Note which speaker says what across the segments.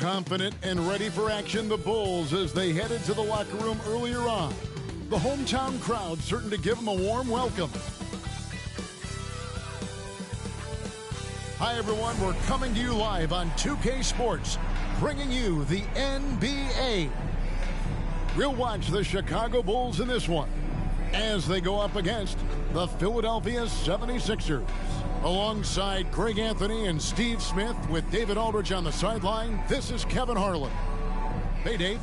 Speaker 1: Confident and ready for action, the Bulls as they headed to the locker room earlier on. The hometown crowd certain to give them a warm welcome. Hi, everyone. We're coming to you live on 2K Sports, bringing you the NBA. We'll watch the Chicago Bulls in this one as they go up against the Philadelphia 76ers. Alongside Greg Anthony and Steve Smith with David Aldridge on the sideline, this is Kevin Harlan. Hey, Dave.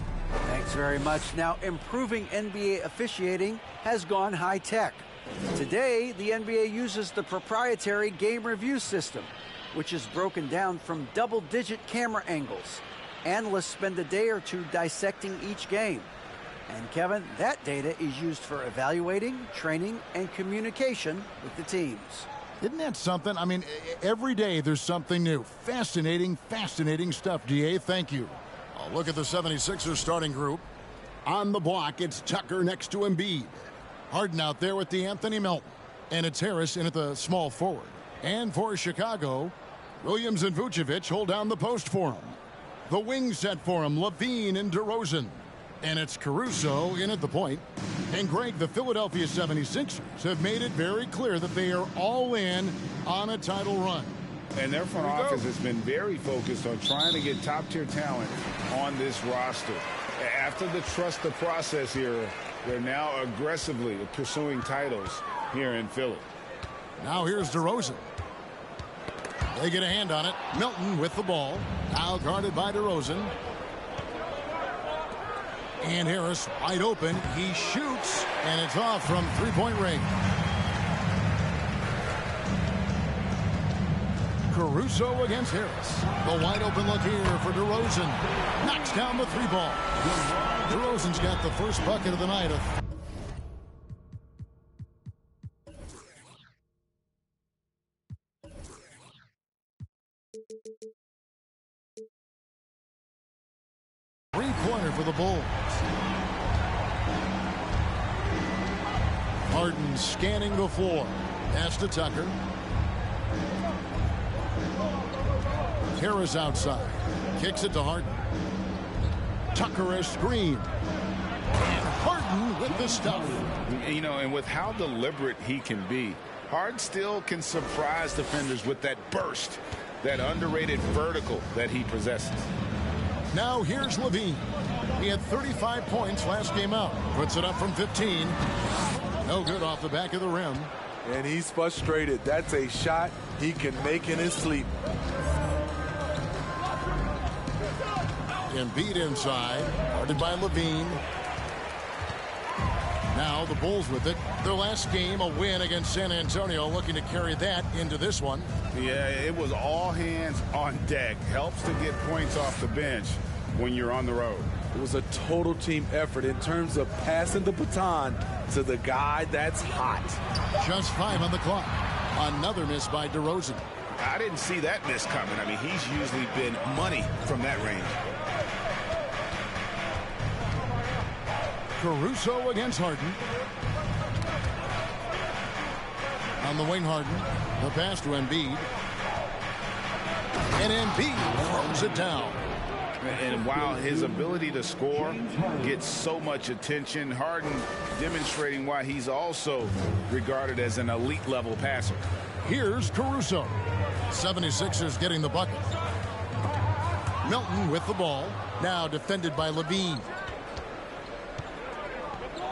Speaker 2: Thanks very much. Now, improving NBA officiating has gone high-tech. Today, the NBA uses the proprietary game review system, which is broken down from double-digit camera angles. Analysts spend a day or two dissecting each game. And, Kevin, that data is used for evaluating, training, and communication with the teams.
Speaker 1: Isn't that something? I mean, every day there's something new. Fascinating, fascinating stuff, DA. Thank you. Oh, look at the 76ers starting group. On the block, it's Tucker next to Embiid. Harden out there with D'Anthony Melton. And it's Harris in at the small forward. And for Chicago, Williams and Vucevic hold down the post for him. The wing set for him, Levine and DeRozan. And it's Caruso in at the point. And Greg, the Philadelphia 76ers have made it very clear that they are all in on a title run.
Speaker 3: And their front office has been very focused on trying to get top-tier talent on this roster. After the trust the process era, they're now aggressively pursuing titles here in Philly.
Speaker 1: Now here's DeRozan. They get a hand on it. Milton with the ball. Now guarded by DeRozan. And Harris wide open. He shoots, and it's off from three-point range. Caruso against Harris. The wide open look here for DeRozan. Knocks down the three ball. DeRozan's got the first bucket of the night. Three-pointer for the Bulls. Harden scanning the floor. Pass to Tucker. Harris outside. Kicks it to Harden. Tucker a screen. And Harden with the stuff.
Speaker 3: You know, and with how deliberate he can be, Harden still can surprise defenders with that burst, that underrated vertical that he possesses.
Speaker 1: Now here's Levine. He had 35 points last game out. Puts it up from 15. No good off the back of the rim.
Speaker 4: And he's frustrated. That's a shot he can make in his sleep.
Speaker 1: Embiid inside, guarded by Levine. Now the Bulls with it. Their last game, a win against San Antonio, looking to carry that into this one.
Speaker 3: Yeah, it was all hands on deck. Helps to get points off the bench when you're on the road.
Speaker 4: It was a total team effort in terms of passing the baton to the guy that's hot.
Speaker 1: Just 5 on the clock. Another miss by DeRozan.
Speaker 3: I didn't see that miss coming. I mean, he's usually been money from that range.
Speaker 1: Caruso against Harden. On the wing, Harden. The pass to Embiid. And Embiid throws it down.
Speaker 3: And while his ability to score gets so much attention, Harden demonstrating why he's also regarded as an elite-level passer.
Speaker 1: Here's Caruso. 76ers getting the bucket. Milton with the ball. Now defended by Levine.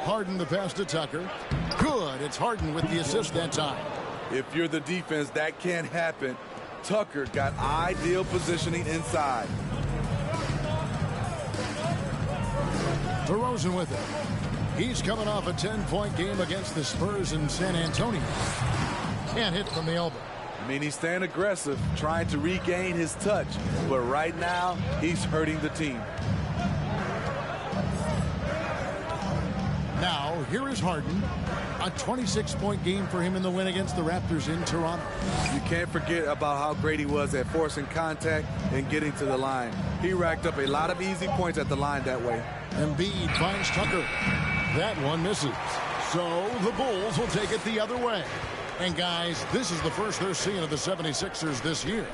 Speaker 1: Harden the pass to Tucker. Good. It's Harden with the assist that time.
Speaker 4: If you're the defense, that can't happen. Tucker got ideal positioning inside.
Speaker 1: DeRozan with it. He's coming off a 10-point game against the Spurs in San Antonio. Can't hit from the elbow.
Speaker 4: I mean, he's staying aggressive, trying to regain his touch. But right now, he's hurting the team.
Speaker 1: Now, here is Harden. A 26-point game for him in the win against the Raptors in Toronto.
Speaker 4: You can't forget about how great he was at forcing contact and getting to the line. He racked up a lot of easy points at the line that way.
Speaker 1: Embiid finds Tucker. That one misses. So the Bulls will take it the other way. And guys, this is the first they're seeing of the 76ers this year.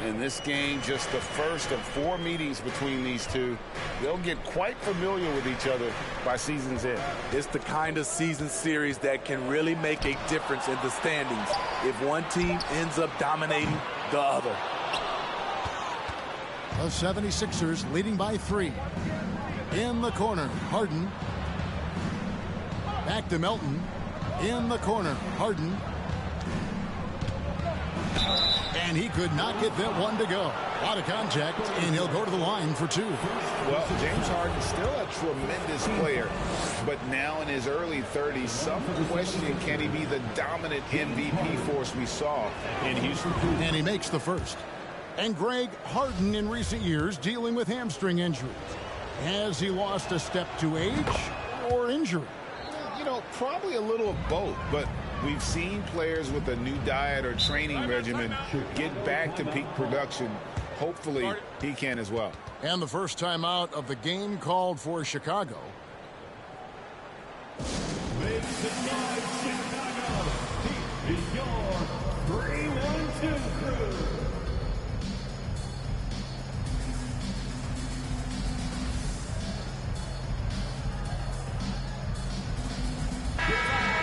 Speaker 3: In this game, just the first of 4 meetings between these two. They'll get quite familiar with each other by season's end.
Speaker 4: It's the kind of season series that can really make a difference in the standings if one team ends up dominating the other.
Speaker 1: The 76ers leading by 3. In the corner, Harden. Back to Milton. In the corner, Harden. And he could not get that one to go. A lot of contact, and he'll go to the line for 2.
Speaker 3: Well, James Harden's still a tremendous player, but now in his early 30s, some question, can he be the dominant MVP force we saw in Houston?
Speaker 1: And he makes the first. And Greg, Harden in recent years dealing with hamstring injuries. Has he lost a step to age or injury?
Speaker 3: You know, probably a little of both, but we've seen players with a new diet or training regimen get back to peak production. Hopefully, he can as well.
Speaker 1: And the first time out of the game called for Chicago.
Speaker 5: Make some noise, Chicago. This is your 3-1-2 crew.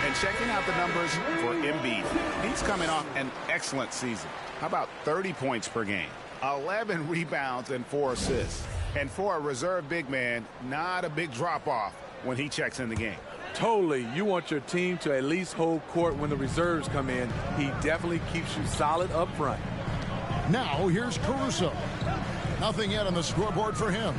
Speaker 3: And checking out out the numbers for Embiid. He's coming off an excellent season. How about 30 points per game, 11 rebounds, and 4 assists? And for a reserve big man, not a big drop-off when he checks in the game.
Speaker 4: Totally. You want your team to at least hold court when the reserves come in. He definitely keeps you solid up front.
Speaker 1: Now here's Caruso. Nothing yet on the scoreboard for him.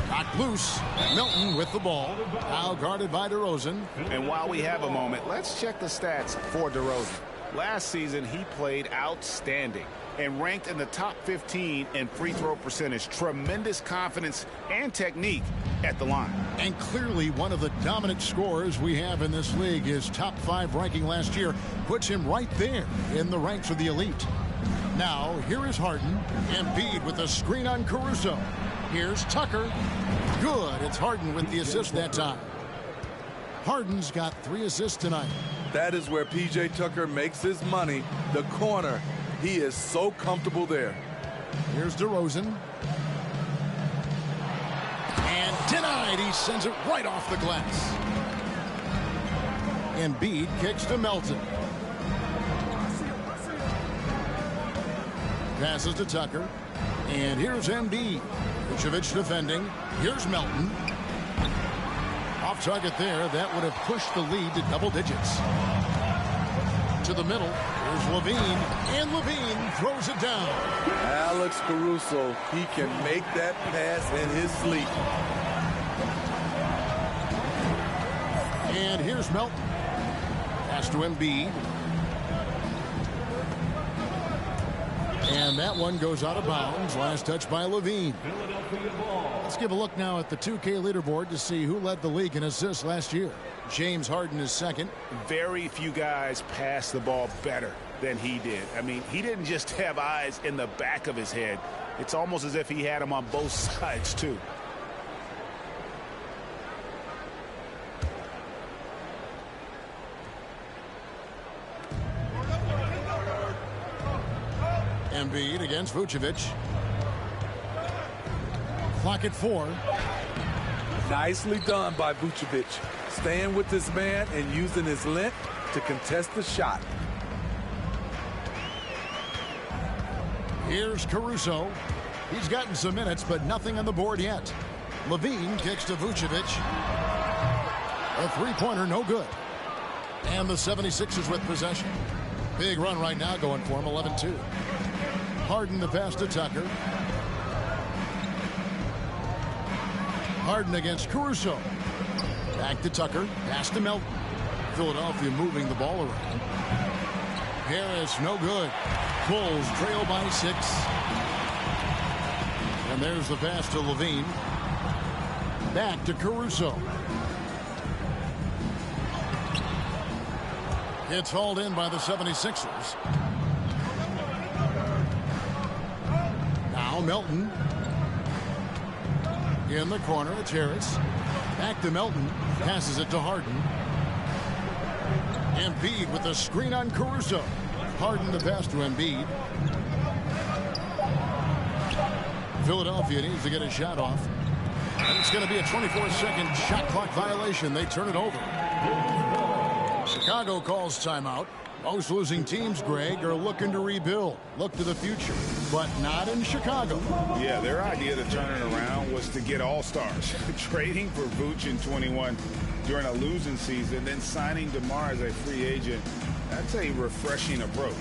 Speaker 1: Knocked loose. Milton with the ball. Now guarded by DeRozan.
Speaker 3: And while we have a moment, let's check the stats for DeRozan. Last season, he played outstanding and ranked in the top 15 in free throw percentage. Tremendous confidence and technique at the line.
Speaker 1: And clearly one of the dominant scorers we have in this league. His top 5 ranking last year puts him right there in the ranks of the elite. Now, here is Harden. Embiid with a screen on Caruso. Here's Tucker. Good. It's Harden with the assist that time. Harden's got 3 assists tonight.
Speaker 4: That is where P.J. Tucker makes his money. The corner. He is so comfortable there.
Speaker 1: Here's DeRozan. And denied. He sends it right off the glass. Embiid kicks to Melton. Passes to Tucker. And here's Embiid. Vucevic defending. Here's Melton. Off target there. That would have pushed the lead to double digits. To the middle. Here's Levine. And Levine throws it down.
Speaker 4: Alex Caruso, he can make that pass in his sleep.
Speaker 1: And here's Melton. Pass to Embiid. And that one goes out of bounds. Last touch by Levine. Let's give a look now at the 2K leaderboard to see who led the league in assists last year. James Harden is second.
Speaker 3: Very few guys pass the ball better than he did. I mean, he didn't just have eyes in the back of his head. It's almost as if he had them on both sides, too.
Speaker 1: Embiid against Vucevic. Clock at 4.
Speaker 4: Nicely done by Vucevic. Staying with this man and using his length to contest the shot.
Speaker 1: Here's Caruso. He's gotten some minutes, but nothing on the board yet. Levine kicks to Vucevic. A three-pointer, no good. And the 76ers with possession. Big run right now going for him, 11-2. Harden the pass to Tucker. Harden against Caruso. Back to Tucker. Pass to Melton. Philadelphia moving the ball around. Harris, no good. Bulls trail by 6. And there's the pass to Levine. Back to Caruso. It's hauled in by the 76ers. Now Melton. In the corner, it's Harris. Back to Melton. Passes it to Harden. Embiid with a screen on Caruso. Harden the pass to Embiid. Philadelphia needs to get a shot off. And it's going to be a 24-second shot clock violation. They turn it over. Chicago calls timeout. Most losing teams, Greg, are looking to rebuild. Look to the future, but not in Chicago.
Speaker 3: Yeah, their idea to turn it around was to get all-stars. Trading for Vooch in 21 during a losing season, then signing DeMar as a free agent. That's a refreshing approach.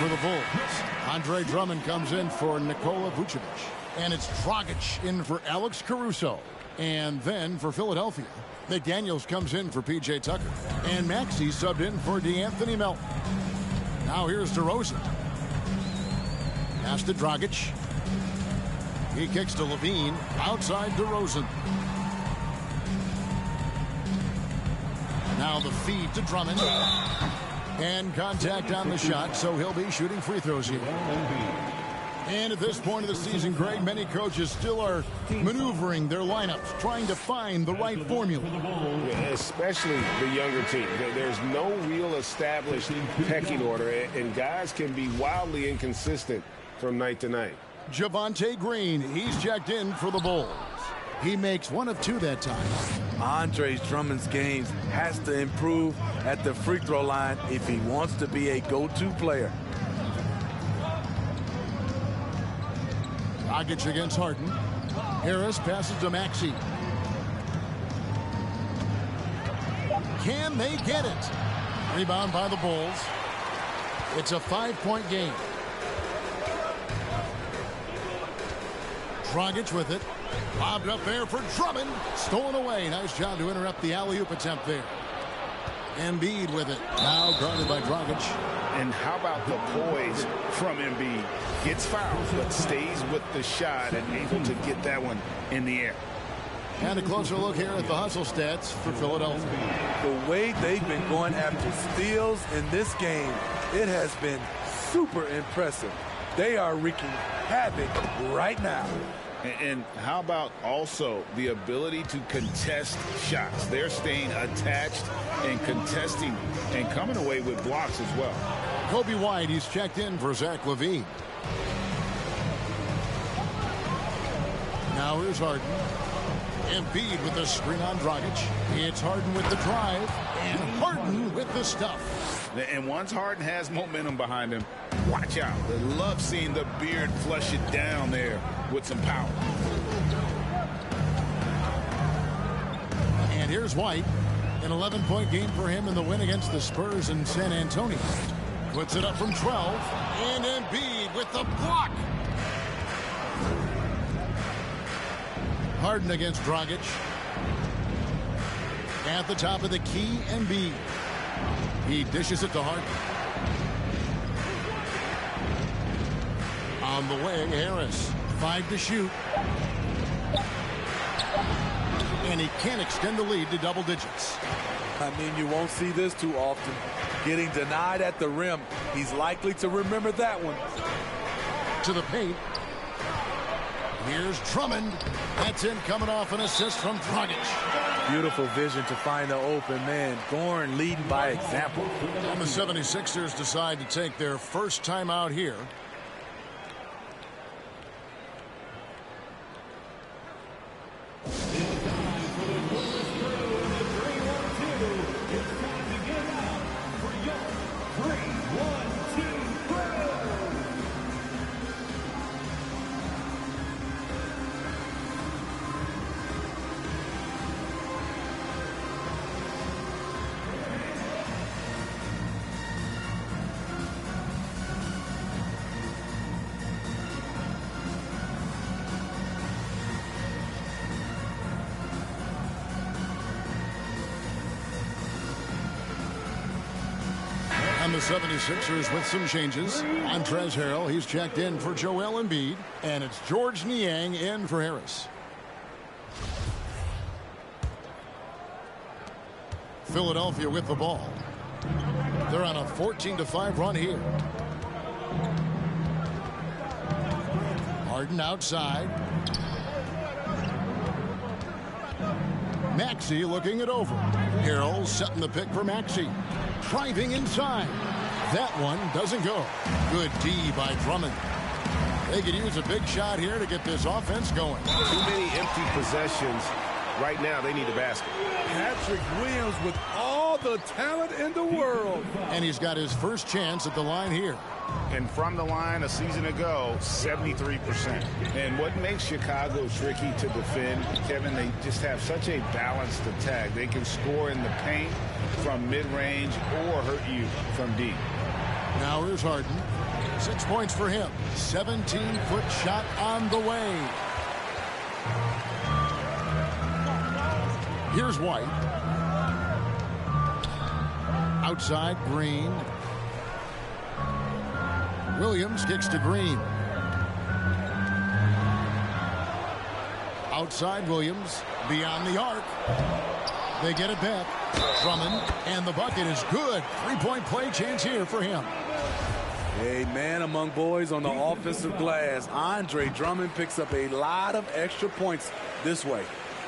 Speaker 1: for the Bulls. Andre Drummond comes in for Nikola Vucevic. And it's Dragic in for Alex Caruso. And then for Philadelphia, McDaniels comes in for P.J. Tucker. And Maxey subbed in for DeAnthony Melton. Now here's DeRozan. Pass to Dragic. He kicks to Levine. Outside DeRozan. Now the feed to Drummond. And contact on the shot, so he'll be shooting free throws here. And at this point of the season, Greg, many coaches still are maneuvering their lineups, trying to find the right formula.
Speaker 3: Especially the younger team. There's no real established pecking order, and guys can be wildly inconsistent from night to night.
Speaker 1: Javonte Green, he's checked in for the Bulls. He makes 1 of 2 that time.
Speaker 4: Andre Drummond's games has to improve at the free throw line if he wants to be a go-to player.
Speaker 1: Dragic against Harden. Harris passes to Maxey. Can they get it? Rebound by the Bulls. It's a 5-point game. Dragic with it. Lobbed up there for Drummond. Stolen away. Nice job to interrupt the alley-oop attempt there. Embiid with it. Now guarded by Dragic.
Speaker 3: And how about the poise from Embiid? Gets fouled, but stays with the shot and able to get that one in the air.
Speaker 1: And a closer look here at the hustle stats for Philadelphia.
Speaker 4: The way they've been going after steals in this game, it has been super impressive. They are wreaking havoc right now.
Speaker 3: And how about also the ability to contest shots? They're staying attached and contesting and coming away with blocks as well.
Speaker 1: Kobe White, he's checked in for Zach LaVine. Now here's Harden. Embiid with the screen on Dragic. It's Harden with the drive. And Harden with the stuff.
Speaker 3: And once Harden has momentum behind him, watch out. They love seeing the beard flush it down there with some power.
Speaker 1: And here's White. An 11-point game for him in the win against the Spurs in San Antonio. Puts it up from 12. And Embiid with the block. Harden against Dragic. At the top of the key, Embiid. He dishes it to Harden. On the wing, Harris. 5 to shoot. And he can't extend the lead to double digits.
Speaker 4: I mean, you won't see this too often. Getting denied at the rim. He's likely to remember that one.
Speaker 1: To the paint. Here's Drummond. That's in, coming off an assist from Dragic.
Speaker 4: Beautiful vision to find the open man. Gorn leading by example.
Speaker 1: And the 76ers decide to take their first time out here. And the 76ers with some changes. Montrezl Harrell, he's checked in for Joel Embiid. And it's George Niang in for Harris. Philadelphia with the ball. They're on a 14-5 run here. Harden outside. Maxey looking it over. Harrell setting the pick for Maxey. Driving inside. That one doesn't go. Good D by Drummond. They could use a big shot here to get this offense going.
Speaker 3: Too many empty possessions. Right now, they need a basket.
Speaker 4: Patrick Williams with all the talent in the world.
Speaker 1: And he's got his first chance at the line here.
Speaker 3: And from the line a season ago, 73%. And what makes Chicago tricky to defend, Kevin, they just have such a balanced attack. They can score in the paint from mid-range or hurt you from deep.
Speaker 1: Now here's Harden. 6 points for him. 17-foot shot on the way. Here's White. Outside, Green. Williams kicks to Green. Outside, Williams. Beyond the arc. They get it back. Drummond, and the bucket is good. 3-point play chance here for him.
Speaker 4: A man among boys on the offensive glass. Andre Drummond picks up a lot of extra points this way.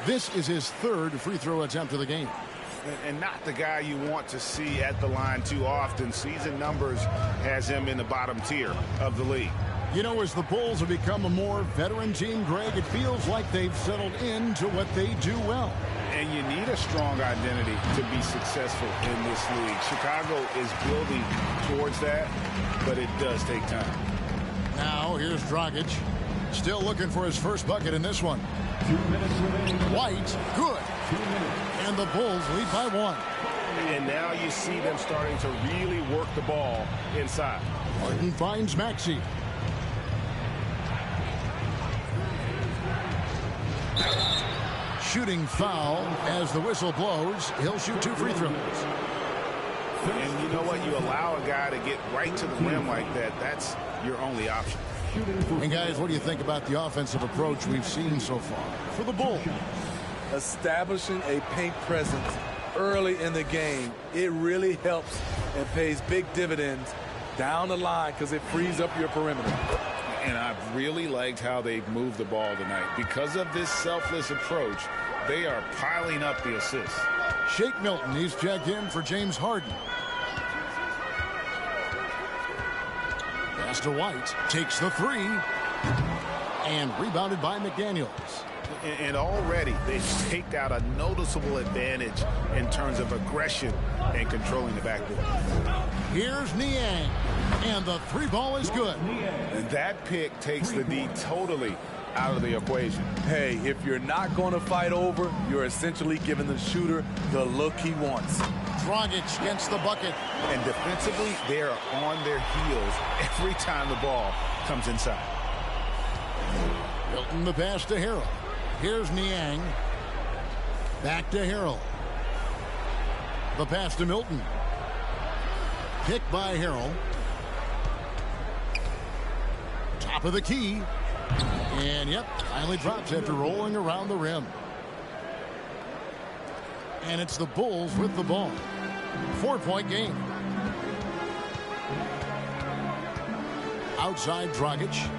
Speaker 1: This is his third free throw attempt of the game.
Speaker 3: And not the guy you want to see at the line too often. Season numbers has him in the bottom tier of the league.
Speaker 1: You know, as the Bulls have become a more veteran team, Greg, it feels like they've settled into what they do well.
Speaker 3: And you need a strong identity to be successful in this league. Chicago is building towards that, but it does take time.
Speaker 1: Now, here's Dragic. Still looking for his first bucket in this one.
Speaker 5: 2 minutes remaining.
Speaker 1: White, good.
Speaker 5: 2 minutes.
Speaker 1: And the Bulls lead by 1.
Speaker 3: And now you see them starting to really work the ball inside.
Speaker 1: Harden finds Maxey. Shooting foul as the whistle blows. He'll shoot 2 free throws.
Speaker 3: And you know what? You allow a guy to get right to the rim like that. That's your only option.
Speaker 1: And guys, what do you think about the offensive approach we've seen so far for the Bulls?
Speaker 4: Establishing a paint presence early in the game, it really helps and pays big dividends down the line because it frees up your perimeter.
Speaker 3: And I've really liked how they've moved the ball tonight. Because of this selfless approach, they are piling up the assists.
Speaker 1: Shake Milton, he's checked in for James Harden. Pass to White, takes the 3, and rebounded by McDaniels.
Speaker 3: And already they've staked out a noticeable advantage in terms of aggression and controlling the backboard.
Speaker 1: Here's Niang, and the 3 ball is good.
Speaker 3: And that pick takes the D totally out of the equation.
Speaker 4: Hey, if you're not going to fight over, you're essentially giving the shooter the look he wants.
Speaker 1: Dragic gets the bucket.
Speaker 3: And defensively, they are on their heels every time the ball comes inside.
Speaker 1: Milton the pass to Harrell. Here's Niang. Back to Harrell. The pass to Milton. Picked by Harrell. Top of the key. And, yep, finally drops after rolling around the rim. And it's the Bulls with the ball. 4-point game. Outside Dragic.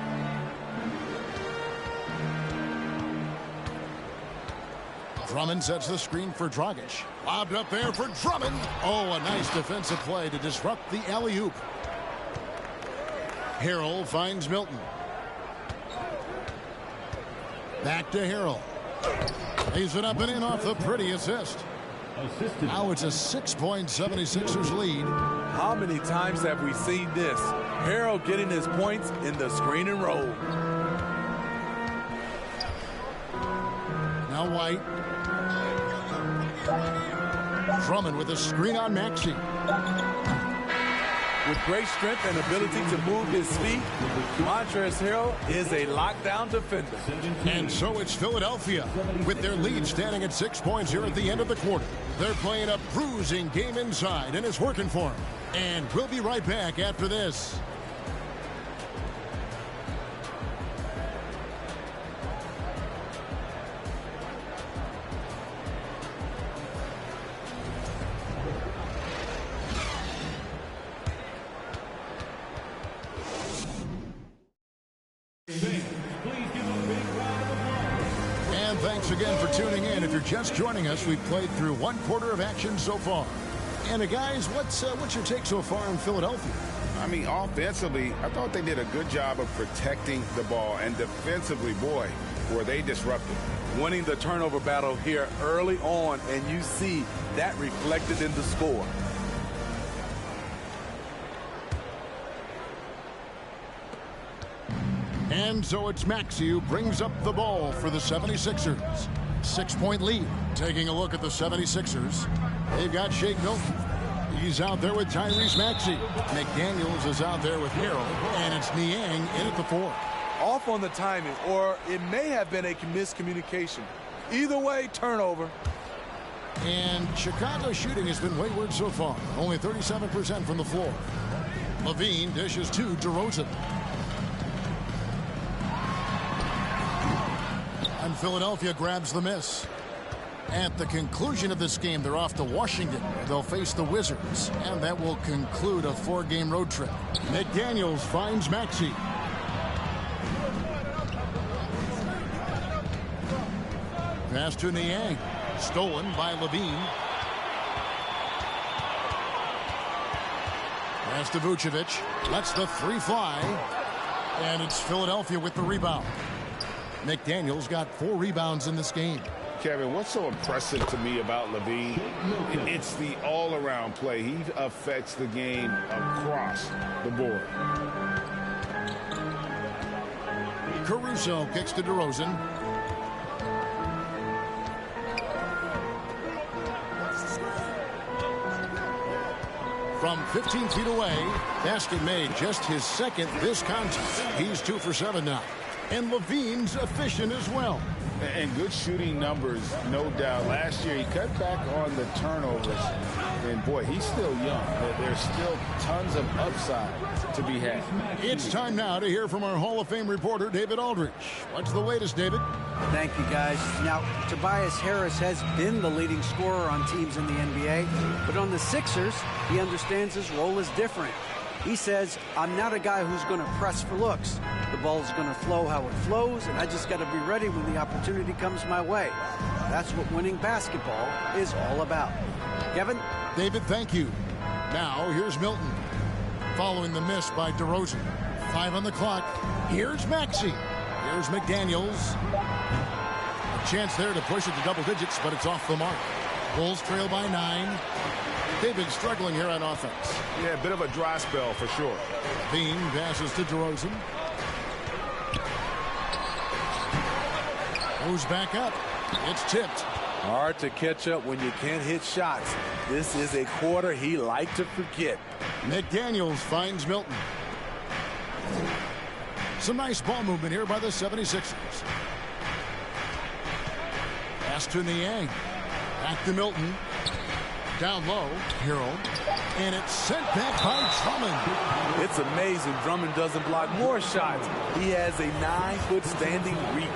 Speaker 1: Drummond sets the screen for Dragic. Lobbed up there for Drummond. Oh, a nice defensive play to disrupt the alley-oop. Harrell finds Milton. Back to Harrell. Lays it up and in off the pretty assist. Now it's a 6-point 76ers lead.
Speaker 4: How many times have we seen this? Harrell getting his points in the screen and roll.
Speaker 1: Now White. Drummond with a screen on Maxey.
Speaker 4: With great strength and ability to move his feet, Montrezl Harrell is a lockdown defender.
Speaker 1: And so it's Philadelphia with their lead standing at 6 points here at the end of the quarter. They're playing a bruising game inside, and it's working for them. And we'll be right back after this. Thanks again for tuning in. If you're just joining us, we've played through 1 quarter of action so far. And guys, what's your take so far in Philadelphia?
Speaker 3: I mean, offensively, I thought they did a good job of protecting the ball. And defensively, boy, were they disruptive.
Speaker 4: Winning the turnover battle here early on, and you see that reflected in the score.
Speaker 1: And so it's Maxey who brings up the ball for the 76ers. 6-point lead. Taking a look at the 76ers. They've got Shake Milton. He's out there with Tyrese Maxey. McDaniels is out there with Harrell. And it's Niang in at the 4.
Speaker 4: Off on the timing, or it may have been a miscommunication. Either way, turnover.
Speaker 1: And Chicago's shooting has been wayward so far. Only 37% from the floor. Levine dishes to DeRozan. And Philadelphia grabs the miss. At the conclusion of this game, they're off to Washington. They'll face the Wizards, and that will conclude a 4-game road trip. McDaniels finds Maxey. Pass to Niang. Stolen by Levine. Pass to Vucevic. Lets the 3 fly. And it's Philadelphia with the rebound. McDaniels got 4 rebounds in this game.
Speaker 3: Kevin, what's so impressive to me about Levine? It's the all-around play. He affects the game across the board.
Speaker 1: Caruso kicks to DeRozan. From 15 feet away, basket made, just his second this contest. He's 2 for 7 now. And Levine's efficient as well.
Speaker 3: And good shooting numbers, no doubt. Last year, he cut back on the turnovers. And, boy, he's still young. There's still tons of upside to be had.
Speaker 1: It's time now to hear from our Hall of Fame reporter, David Aldridge. What's the latest, David?
Speaker 2: Thank you, guys. Now, Tobias Harris has been the leading scorer on teams in the NBA, but on the Sixers, he understands his role is different. He says, I'm not a guy who's going to press for looks. The ball's going to flow how it flows, and I just got to be ready when the opportunity comes my way. That's what winning basketball is all about. Kevin?
Speaker 1: David, thank you. Now, here's Milton. Following the miss by DeRozan. 5 on the clock. Here's Maxey. Here's McDaniels. A chance there to push it to double digits, but it's off the mark. Bulls trail by 9. They've been struggling here on offense.
Speaker 3: Yeah, a bit of a dry spell for sure.
Speaker 1: Bean passes to DeRozan. Goes back up. It's tipped.
Speaker 4: Hard to catch up when you can't hit shots. This is a quarter he liked to forget.
Speaker 1: McDaniels finds Milton. Some nice ball movement here by the 76ers. Pass to Niang. Back to Milton. Down low, Harrell. And it's sent back by Drummond.
Speaker 4: It's amazing Drummond doesn't block more shots. He has a 9-foot standing reach.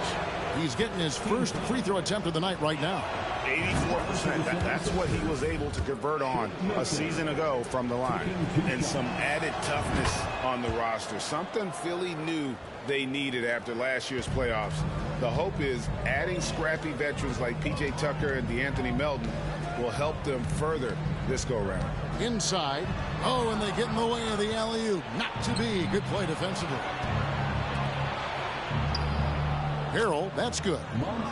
Speaker 1: He's getting his first free throw attempt of the night right now.
Speaker 3: 84%. That's what he was able to convert on a season ago from the line. And some added toughness on the roster. Something Philly knew they needed after last year's playoffs. The hope is adding scrappy veterans like P.J. Tucker and DeAnthony Melton will help them further this go-round.
Speaker 1: Inside. Oh, and they get in the way of the alley-oop. Not to be. Good play defensively. Harrell, that's good.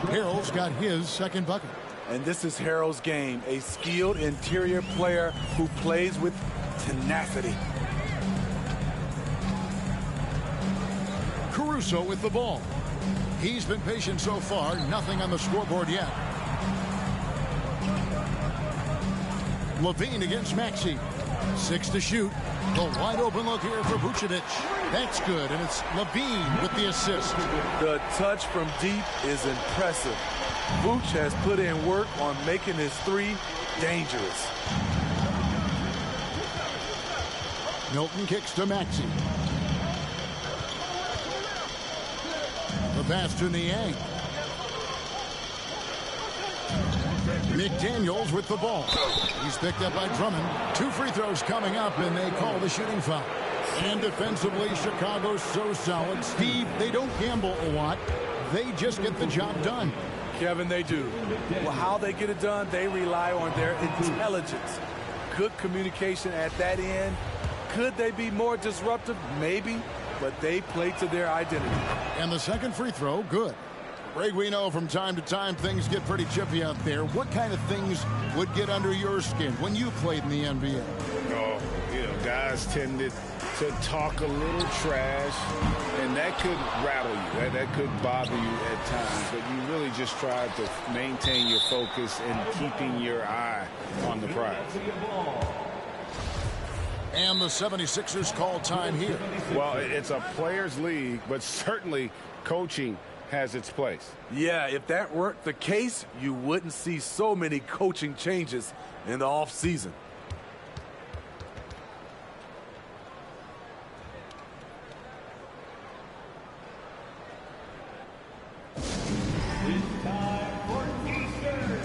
Speaker 1: Harrell's got his second bucket.
Speaker 4: And this is Harrell's game, a skilled interior player who plays with tenacity.
Speaker 1: Caruso with the ball. He's been patient so far. Nothing on the scoreboard yet. Levine against Maxey. 6 to shoot. The wide open look here for Vucevic. That's good, and it's Levine with the assist.
Speaker 4: The touch from deep is impressive. Vooch has put in work on making his 3 dangerous.
Speaker 1: Milton kicks to Maxey. The pass to Niang. McDaniels with the ball. He's picked up by Drummond. 2 free throws coming up, and they call the shooting foul. And defensively, Chicago's so solid. Steve, they don't gamble a lot. They just get the job done.
Speaker 4: Kevin, they do. Well, how they get it done, they rely on their intelligence. Good communication at that end. Could they be more disruptive? Maybe, but they play to their identity.
Speaker 1: And the second free throw, good. Greg, we know from time to time things get pretty chippy out there. What kind of things would get under your skin when you played in the NBA?
Speaker 3: Oh, guys tended to talk a little trash, and that could rattle you. That could bother you at times, but you really just try to maintain your focus and keeping your eye on the prize.
Speaker 1: And the 76ers call time here.
Speaker 3: Well, it's a players' league, but certainly coaching has its place.
Speaker 4: Yeah, if that weren't the case, you wouldn't see so many coaching changes in the offseason.
Speaker 5: It's time for Eastern.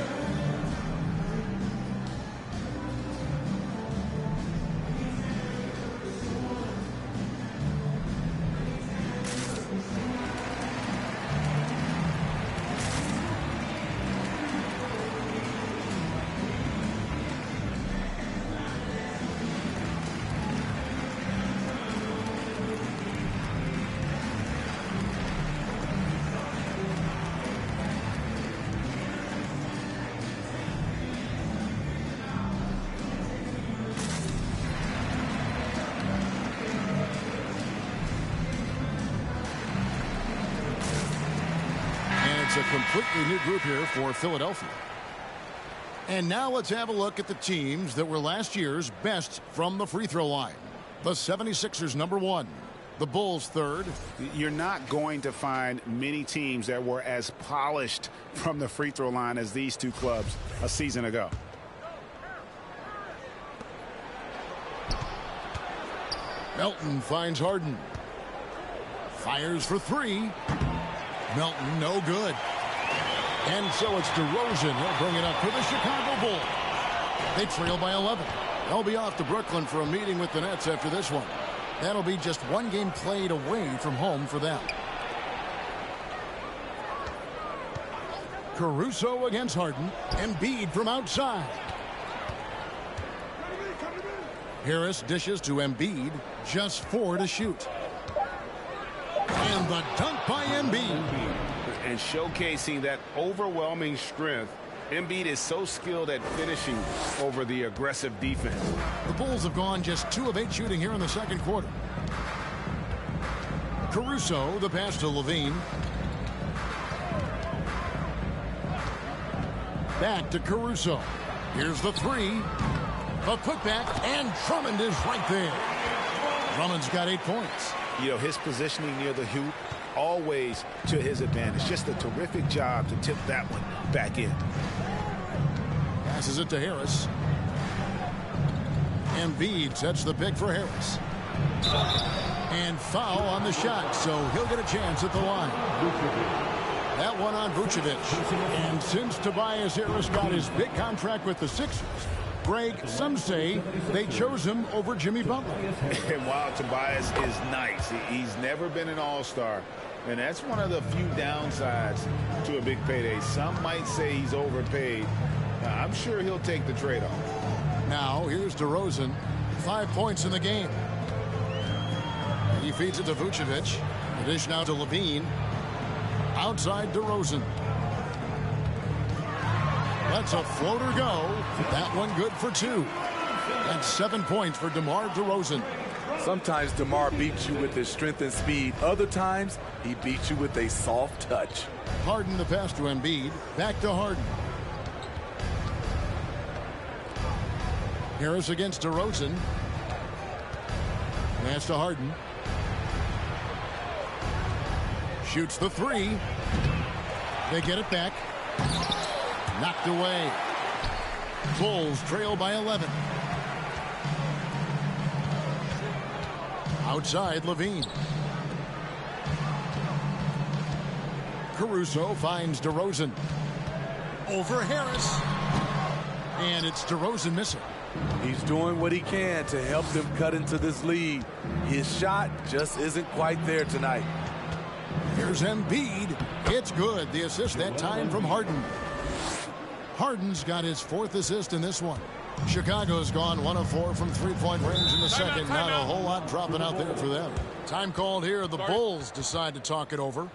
Speaker 1: It's a completely new group here for Philadelphia. And now let's have a look at the teams that were last year's best from the free throw line. The 76ers #1. The Bulls 3rd.
Speaker 3: You're not going to find many teams that were as polished from the free throw line as these two clubs a season ago.
Speaker 1: Melton finds Harden. Fires for 3. Melton, no good. And so it's DeRozan. He'll bring it up for the Chicago Bulls. They trail by 11. They'll be off to Brooklyn for a meeting with the Nets after this one. That'll be just one game played away from home for them. Caruso against Harden. Embiid from outside. Harris dishes to Embiid. Just 4 to shoot. And the dunk by Embiid.
Speaker 3: And showcasing that overwhelming strength, Embiid is so skilled at finishing over the aggressive defense.
Speaker 1: The Bulls have gone just 2 of 8 shooting here in the second quarter. Caruso, the pass to Levine. Back to Caruso. Here's the 3. A putback, and Drummond is right there. Drummond's got 8 points.
Speaker 3: You know, his positioning near the hoop, always to his advantage. Just a terrific job to tip that one back in.
Speaker 1: Passes it to Harris. Embiid sets the pick for Harris. And foul on the shot, so he'll get a chance at the line. That one on Vucevic. And since Tobias Harris got his big contract with the Sixers, Greg, some say they chose him over Jimmy Butler.
Speaker 3: And while Tobias is nice, he's never been an all-star. And that's one of the few downsides to a big payday. Some might say he's overpaid. I'm sure he'll take the trade-off.
Speaker 1: Now, here's DeRozan. 5 points in the game. He feeds it to Vucevic. The dish now to Levine. Outside DeRozan. That's a floater go. That one good for 2. That's 7 points for DeMar DeRozan.
Speaker 4: Sometimes DeMar beats you with his strength and speed. Other times, he beats you with a soft touch.
Speaker 1: Harden the pass to Embiid. Back to Harden. Harris against DeRozan. Pass to Harden. Shoots the 3. They get it back. Knocked away. Bulls trail by 11. Outside Levine. Caruso finds DeRozan. Over Harris. And it's DeRozan missing.
Speaker 4: He's doing what he can to help them cut into this lead. His shot just isn't quite there tonight.
Speaker 1: Here's Embiid. It's good. The assist that time from Harden. Harden's got his 4th assist in this one. Chicago's gone 1 of 4 from 3-point range in the second. Not a whole lot dropping out there for them. Time called here. The Bulls decide to talk it over.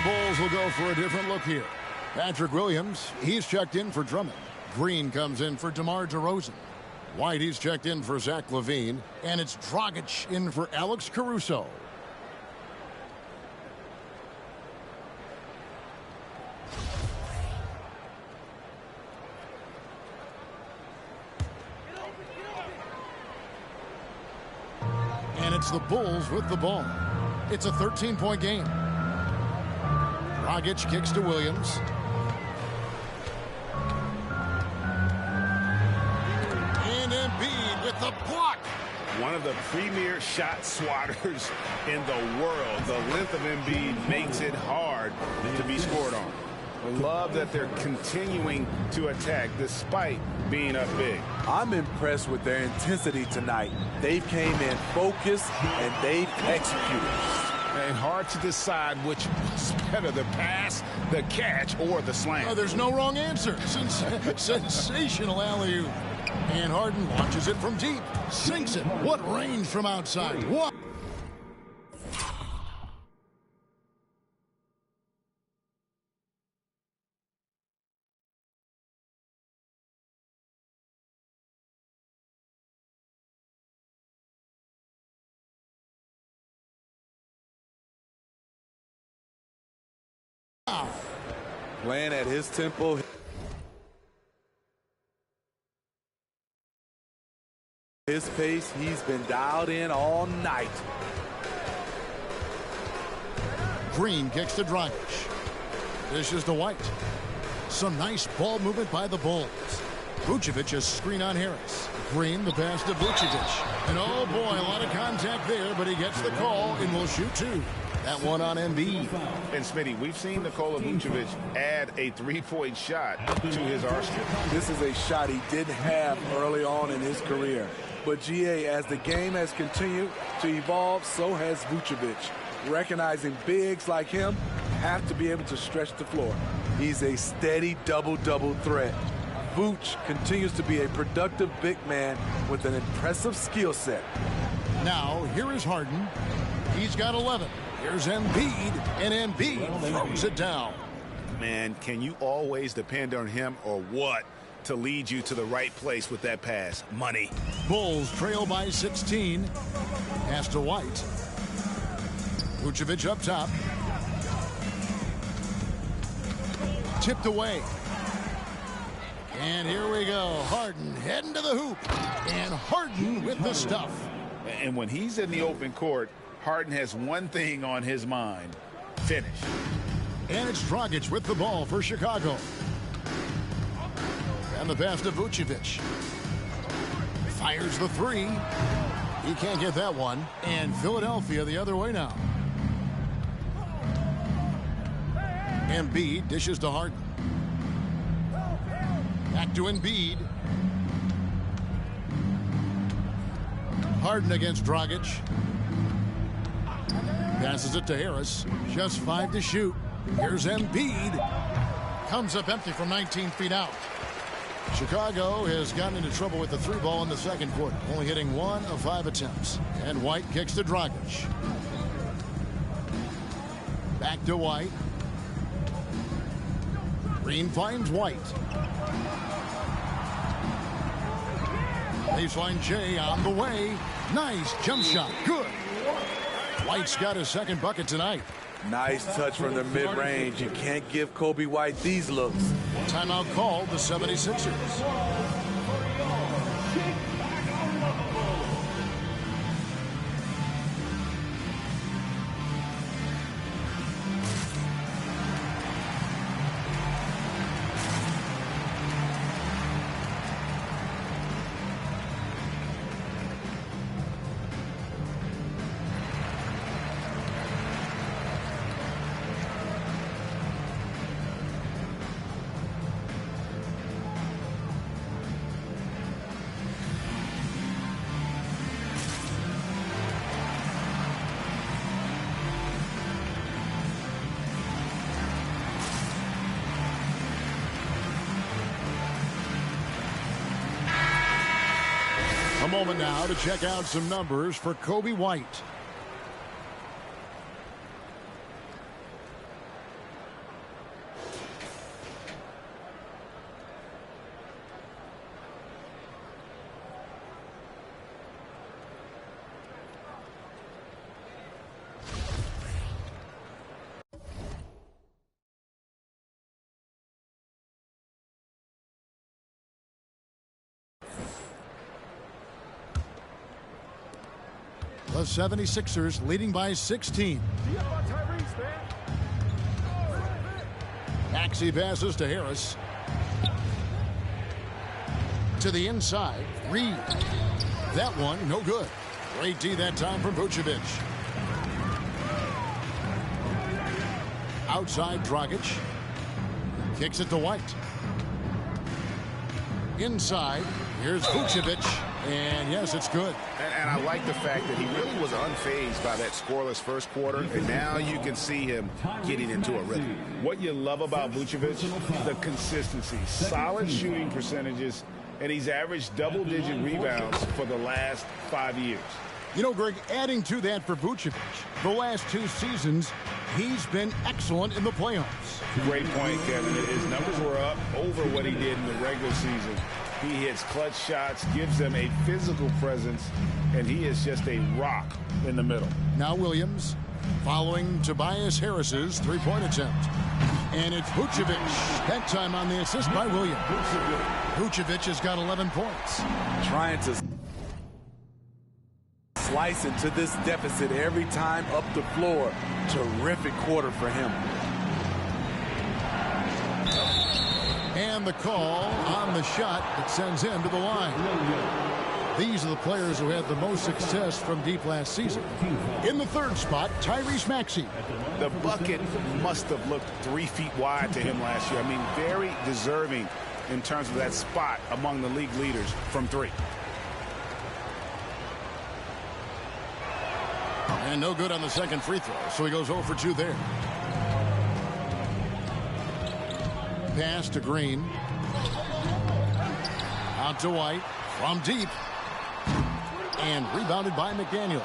Speaker 1: Bulls will go for a different look here. Patrick Williams, he's checked in for Drummond. Green comes in for DeMar DeRozan. White, he's checked in for Zach LaVine. And it's Dragic in for Alex Caruso. And it's the Bulls with the ball. It's a 13-point game. Dragic kicks to Williams. And Embiid with the block.
Speaker 3: One of the premier shot swatters in the world. The length of Embiid makes it hard to be scored on. I love that they're continuing to attack despite being up big.
Speaker 4: I'm impressed with their intensity tonight. They came in focused and they've executed.
Speaker 3: And hard to decide which was better, the pass, the catch, or the slam.
Speaker 1: Oh, there's no wrong answer. Sensational alley-oop. And Harden launches it from deep. Sinks it. What range from outside. What?
Speaker 4: Playing at his tempo. His pace, he's been dialed in all night.
Speaker 1: Green kicks to Dragic. Dishes to White. Some nice ball movement by the Bulls. Vucevic a screen on Harris. Green the pass to Vucevic. And oh boy, a lot of contact there, but he gets the call and will shoot two. That one on Embiid.
Speaker 3: And Smitty, we've seen Nikola Vucevic add a three-point shot to his arsenal.
Speaker 4: This is a shot he didn't have early on in his career. But GA, as the game has continued to evolve, so has Vucevic. Recognizing bigs like him have to be able to stretch the floor. He's a steady double-double threat. Vooch continues to be a productive big man with an impressive skill set.
Speaker 1: Now, here is Harden. He's got 11. Here's Embiid, and Embiid throws it down.
Speaker 3: Man, can you always depend on him or what to lead you to the right place with that pass? Money.
Speaker 1: Bulls trail by 16. Pass to White. Vucevic up top. Tipped away. And here we go. Harden heading to the hoop. And Harden with the stuff.
Speaker 3: And when he's in the open court, Harden has one thing on his mind: finish.
Speaker 1: And it's Dragic with the ball for Chicago. And the pass to Vucevic. Fires the three. He can't get that one. And Philadelphia the other way now. Embiid dishes to Harden. Back to Embiid. Harden against Dragic. Passes it to Harris. Just 5 to shoot. Here's Embiid. Comes up empty from 19 feet out. Chicago has gotten into trouble with the three ball in the second quarter, only hitting 1 of 5 attempts. And White kicks to Dragic. Back to White. Green finds White. Baseline J on the way. Nice jump shot. Good. White's got his second bucket tonight.
Speaker 4: Nice touch from the mid-range. You can't give Kobe White these looks.
Speaker 1: Timeout called the 76ers. A moment now to check out some numbers for Kobe White. The 76ers leading by 16. Maxey passes to Harris. To the inside. Reed. That one, no good. Great D that time from Vucevic. Outside Dragic. Kicks it to White. Inside. Here's Vucevic. And yes, it's good.
Speaker 3: And I like the fact that he really was unfazed by that scoreless first quarter, and now you can see him getting into a rhythm. What you love about Vucevic, the consistency, solid shooting percentages, and he's averaged double-digit rebounds for the last 5 years.
Speaker 1: You know, Greg, adding to that for Vucevic, the last 2 seasons, he's been excellent in the playoffs.
Speaker 3: Great point, Kevin. His numbers were up over what he did in the regular season. He hits clutch shots, gives them a physical presence, and he is just a rock in the middle.
Speaker 1: Now Williams following Tobias Harris's three-point attempt. And it's Vucevic. That time on the assist by Williams. Vucevic has got 11 points.
Speaker 4: Trying to slice into this deficit every time up the floor. Terrific quarter for him.
Speaker 1: And the call on the shot that sends him to the line. These are the players who had the most success from deep last season. In the third spot, Tyrese Maxey.
Speaker 3: The bucket must have looked 3 feet wide to him last year. I mean, very deserving in terms of that spot among the league leaders from 3.
Speaker 1: And no good on the second free throw, so he goes 0 for 2 there. Pass to Green. Out to White. From deep. And rebounded by McDaniels.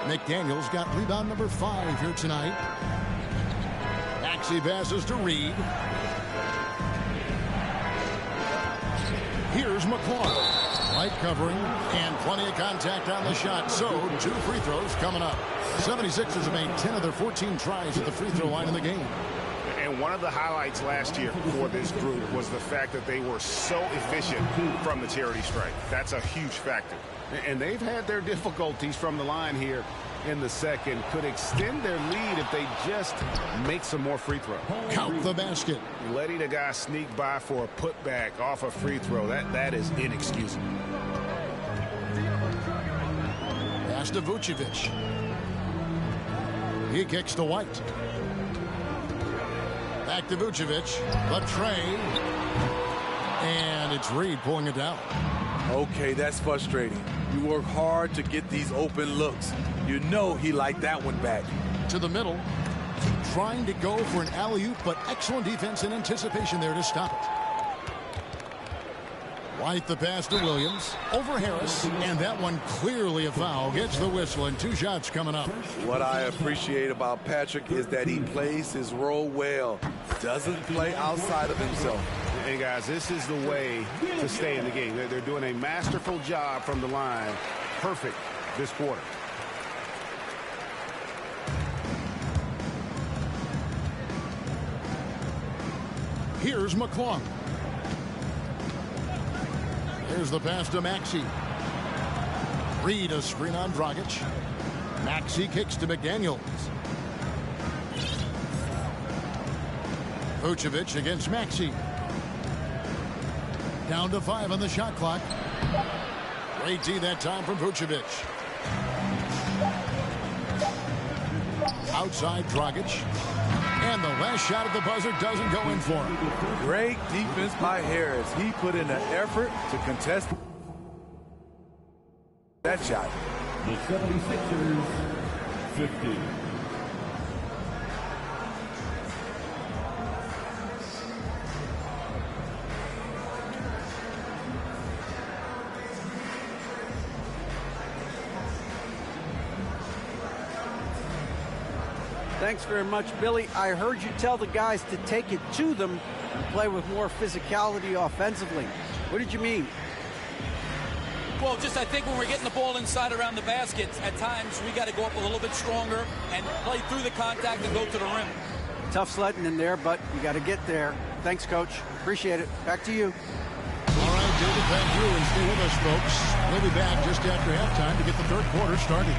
Speaker 1: McDaniels got rebound number 5 here tonight. Maxey passes to Reed. Here's McClung. Light covering and plenty of contact on the shot. So 2 free throws coming up. 76ers have made 10 of their 14 tries at the free throw line in the game.
Speaker 3: And one of the highlights last year for this group was the fact that they were so efficient from the charity stripe. That's a huge factor. And they've had their difficulties from the line here in the second. Could extend their lead if they just make some more free throws.
Speaker 1: Count the basket.
Speaker 3: Letting a guy sneak by for a putback off a free throw, that is inexcusable.
Speaker 1: Pass to Vucevic. He kicks to White. Back to Vucevic. The tray. And it's Reed pulling it down.
Speaker 4: Okay, that's frustrating. You work hard to get these open looks. You know he liked that one back.
Speaker 1: To the middle. Trying to go for an alley-oop, but excellent defense and anticipation there to stop it. White the pass to Williams. Over Harris. And that one clearly a foul. Gets the whistle and 2 shots coming up.
Speaker 4: What I appreciate about Patrick is that he plays his role well. Doesn't play outside of himself.
Speaker 3: Hey, guys, this is the way to stay in the game. They're doing a masterful job from the line. Perfect this quarter.
Speaker 1: Here's McClung. Here's the pass to Maxey. Reed a screen on Dragic. Maxey kicks to McDaniels. Vucevic against Maxey. Down to 5 on the shot clock. Great D that time from Vucevic. Outside Dragic. And the last shot at the buzzer doesn't go in for him.
Speaker 4: Great defense by Harris. He put in an effort to contest that shot.
Speaker 5: The 76ers, 50.
Speaker 2: Thanks very much, Billy. I heard you tell the guys to take it to them and play with more physicality offensively. What did you mean?
Speaker 6: Well, just I think when we're getting the ball inside around the basket, at times we got to go up a little bit stronger and play through the contact and go to the rim.
Speaker 2: Tough sledding in there, but you got to get there. Thanks, Coach. Appreciate it. Back to you.
Speaker 1: All right, David, thank you, and stay with us, folks. We'll be back just after halftime to get the third quarter started.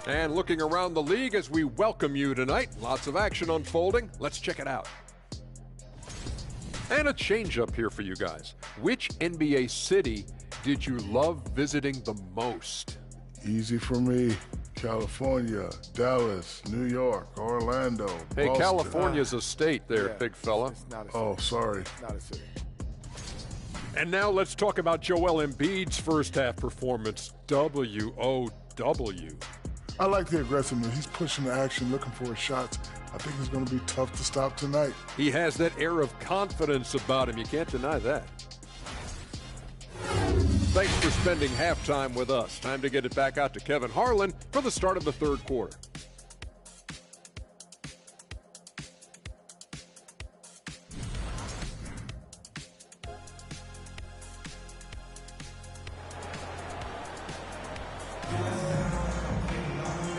Speaker 7: And looking around the league as we welcome you tonight. Lots of action unfolding. Let's check it out. And a change up here for you guys. Which NBA city did you love visiting the most?
Speaker 8: Easy for me. California, Dallas, New York, Orlando,
Speaker 7: Hey,
Speaker 8: Boston.
Speaker 7: California's a state there, big fella.
Speaker 4: It's not a city.
Speaker 8: Oh, sorry.
Speaker 4: Not a city.
Speaker 7: And now let's talk about Joel Embiid's first half performance. W-O-W.
Speaker 8: I like the aggressiveness. He's pushing the action, looking for his shots. I think it's going to be tough to stop tonight.
Speaker 7: He has that air of confidence about him. You can't deny that. Thanks for spending halftime with us. Time to get it back out to Kevin Harlan for the start of the third quarter.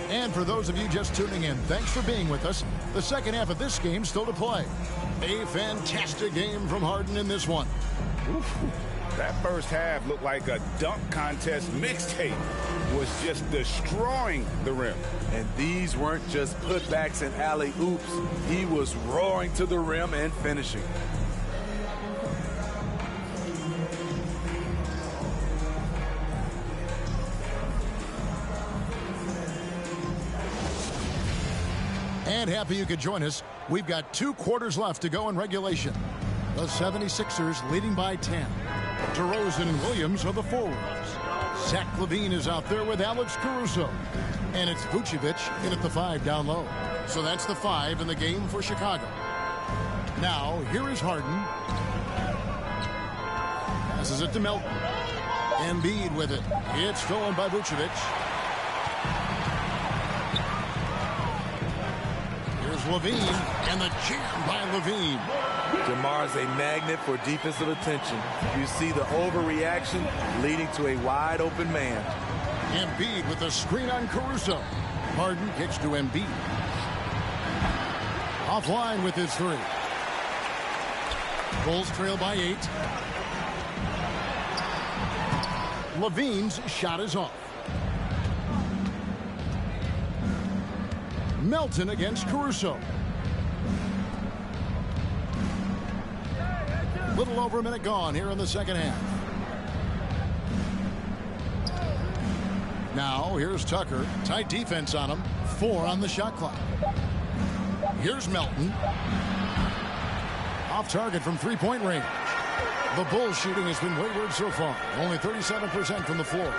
Speaker 1: And for those of you just tuning in, thanks for being with us. The second half of this game still to play. A fantastic game from Harden in this one.
Speaker 3: That first half looked like a dunk contest mixtape. Was just destroying the rim.
Speaker 4: And these weren't just putbacks and alley-oops. He was roaring to the rim and finishing.
Speaker 1: And happy you could join us. We've got 2 quarters left to go in regulation. The 76ers leading by 10. DeRozan and Williams are the forwards. Zach LaVine is out there with Alex Caruso. And it's Vucevic in at the 5 down low. So that's the 5 in the game for Chicago. Now, here is Harden. Passes it to Melton. Embiid with it. It's stolen by Vucevic. Here's LaVine, and the jam by LaVine.
Speaker 4: DeMar's a magnet for defensive attention. You see the overreaction leading to a wide open man.
Speaker 1: Embiid with the screen on Caruso. Harden kicks to Embiid. Offline with his 3. Bulls trail by 8. LaVine's shot is off. Melton against Caruso. Little over a minute gone here in the second half. Now here's Tucker. Tight defense on him. 4 on the shot clock. Here's Melton. Off target from 3-point range. The Bulls shooting has been wayward so far. Only 37% from the floor.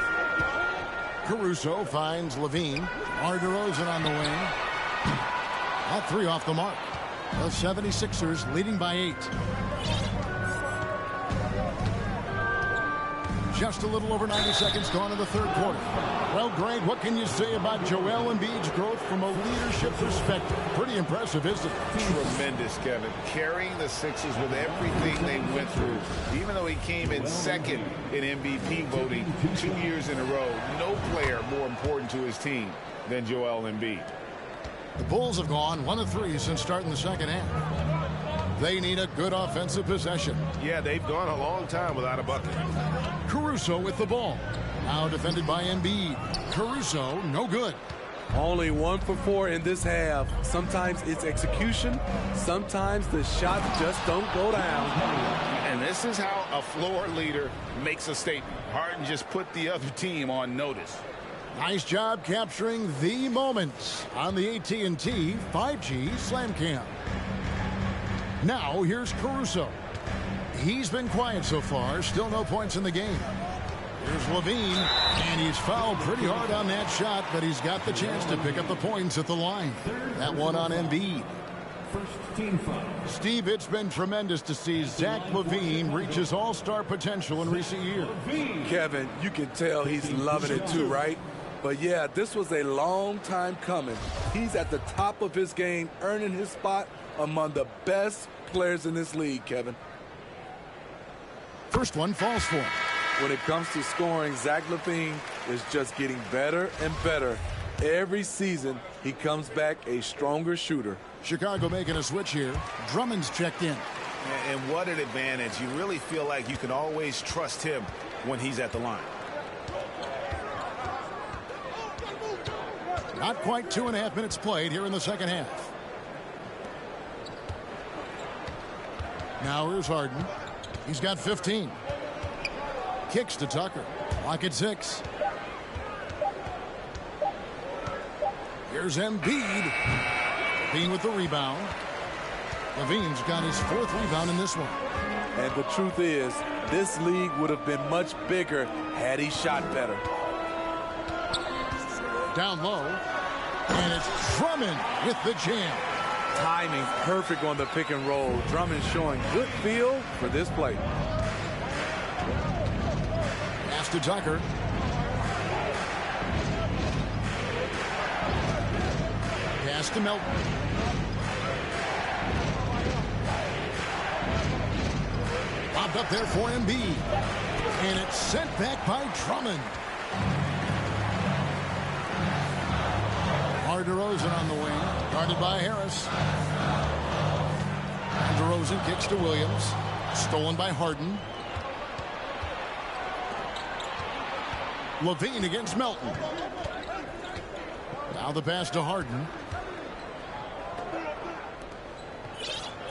Speaker 1: Caruso finds LaVine. DeRozan on the wing. All 3 off the mark. The 76ers leading by 8. Just a little over 90 seconds gone in the third quarter. Well, Greg, what can you say about Joel Embiid's growth from a leadership perspective? Pretty impressive, isn't it?
Speaker 3: Tremendous, Kevin. Carrying the Sixers with everything they went through. Even though he came in second in MVP voting 2 years in a row, no player more important to his team than Joel Embiid.
Speaker 1: The Bulls have gone 1 of 3 since starting the second half. They need a good offensive possession.
Speaker 9: Yeah, they've gone a long time without a bucket.
Speaker 1: Caruso with the ball. Now defended by Embiid. Caruso, no good.
Speaker 4: Only 1 for 4 in this half. Sometimes it's execution. Sometimes the shots just don't go down.
Speaker 3: And this is how a floor leader makes a statement. Harden just put the other team on notice.
Speaker 1: Nice job capturing the moments on the AT&T 5G Slam Cam. Now here's Caruso. He's been quiet so far. Still no points in the game. Here's Levine, and he's fouled pretty hard on that shot, but he's got the chance to pick up the points at the line. That one on Embiid.
Speaker 5: First team foul.
Speaker 1: Steve, it's been tremendous to see Zach LaVine reach his all-star potential in recent years.
Speaker 4: Kevin, you can tell he's loving it too, right? But yeah, this was a long time coming. He's at the top of his game, earning his spot among the best players in this league, Kevin.
Speaker 1: First one falls for him.
Speaker 4: When it comes to scoring, Zach LaVine is just getting better and better. Every season, he comes back a stronger shooter.
Speaker 1: Chicago making a switch here. Drummond's checked in.
Speaker 9: And what an advantage. You really feel like you can always trust him when he's at the line.
Speaker 1: Not quite 2.5 minutes played here in the second half. Now here's Harden. He's got 15. Kicks to Tucker. Clock at 6. Here's Embiid. Bean with the rebound. Levine's got his 4th rebound in this one.
Speaker 4: And the truth is, this league would have been much bigger had he shot better.
Speaker 1: Down low. And it's Drummond with the jam.
Speaker 4: Timing perfect on the pick and roll. Drummond showing good feel for this play.
Speaker 1: Pass to Tucker. Pass to Melton. Popped up there for Embiid. And it's sent back by Drummond. DeRozan on the wing, guarded by Harris. And DeRozan kicks to Williams. Stolen by Harden. Levine against Melton. Now the pass to Harden.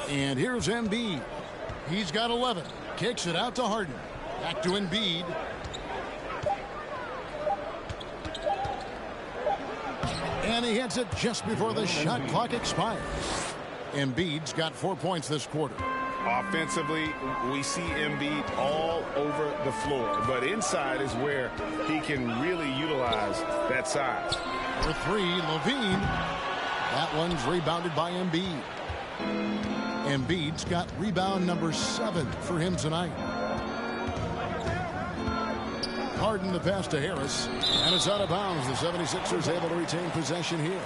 Speaker 1: And here's Embiid. He's got 11. Kicks it out to Harden. Back to Embiid. And he hits it just before the shot clock expires. Embiid's got 4 points this quarter.
Speaker 3: Offensively, we see Embiid all over the floor, but inside is where he can really utilize that size.
Speaker 1: For 3, Levine. That one's rebounded by Embiid. Embiid's got rebound number 7 for him tonight. Harden the pass to Harris, and it's out of bounds. The 76ers able to retain possession here.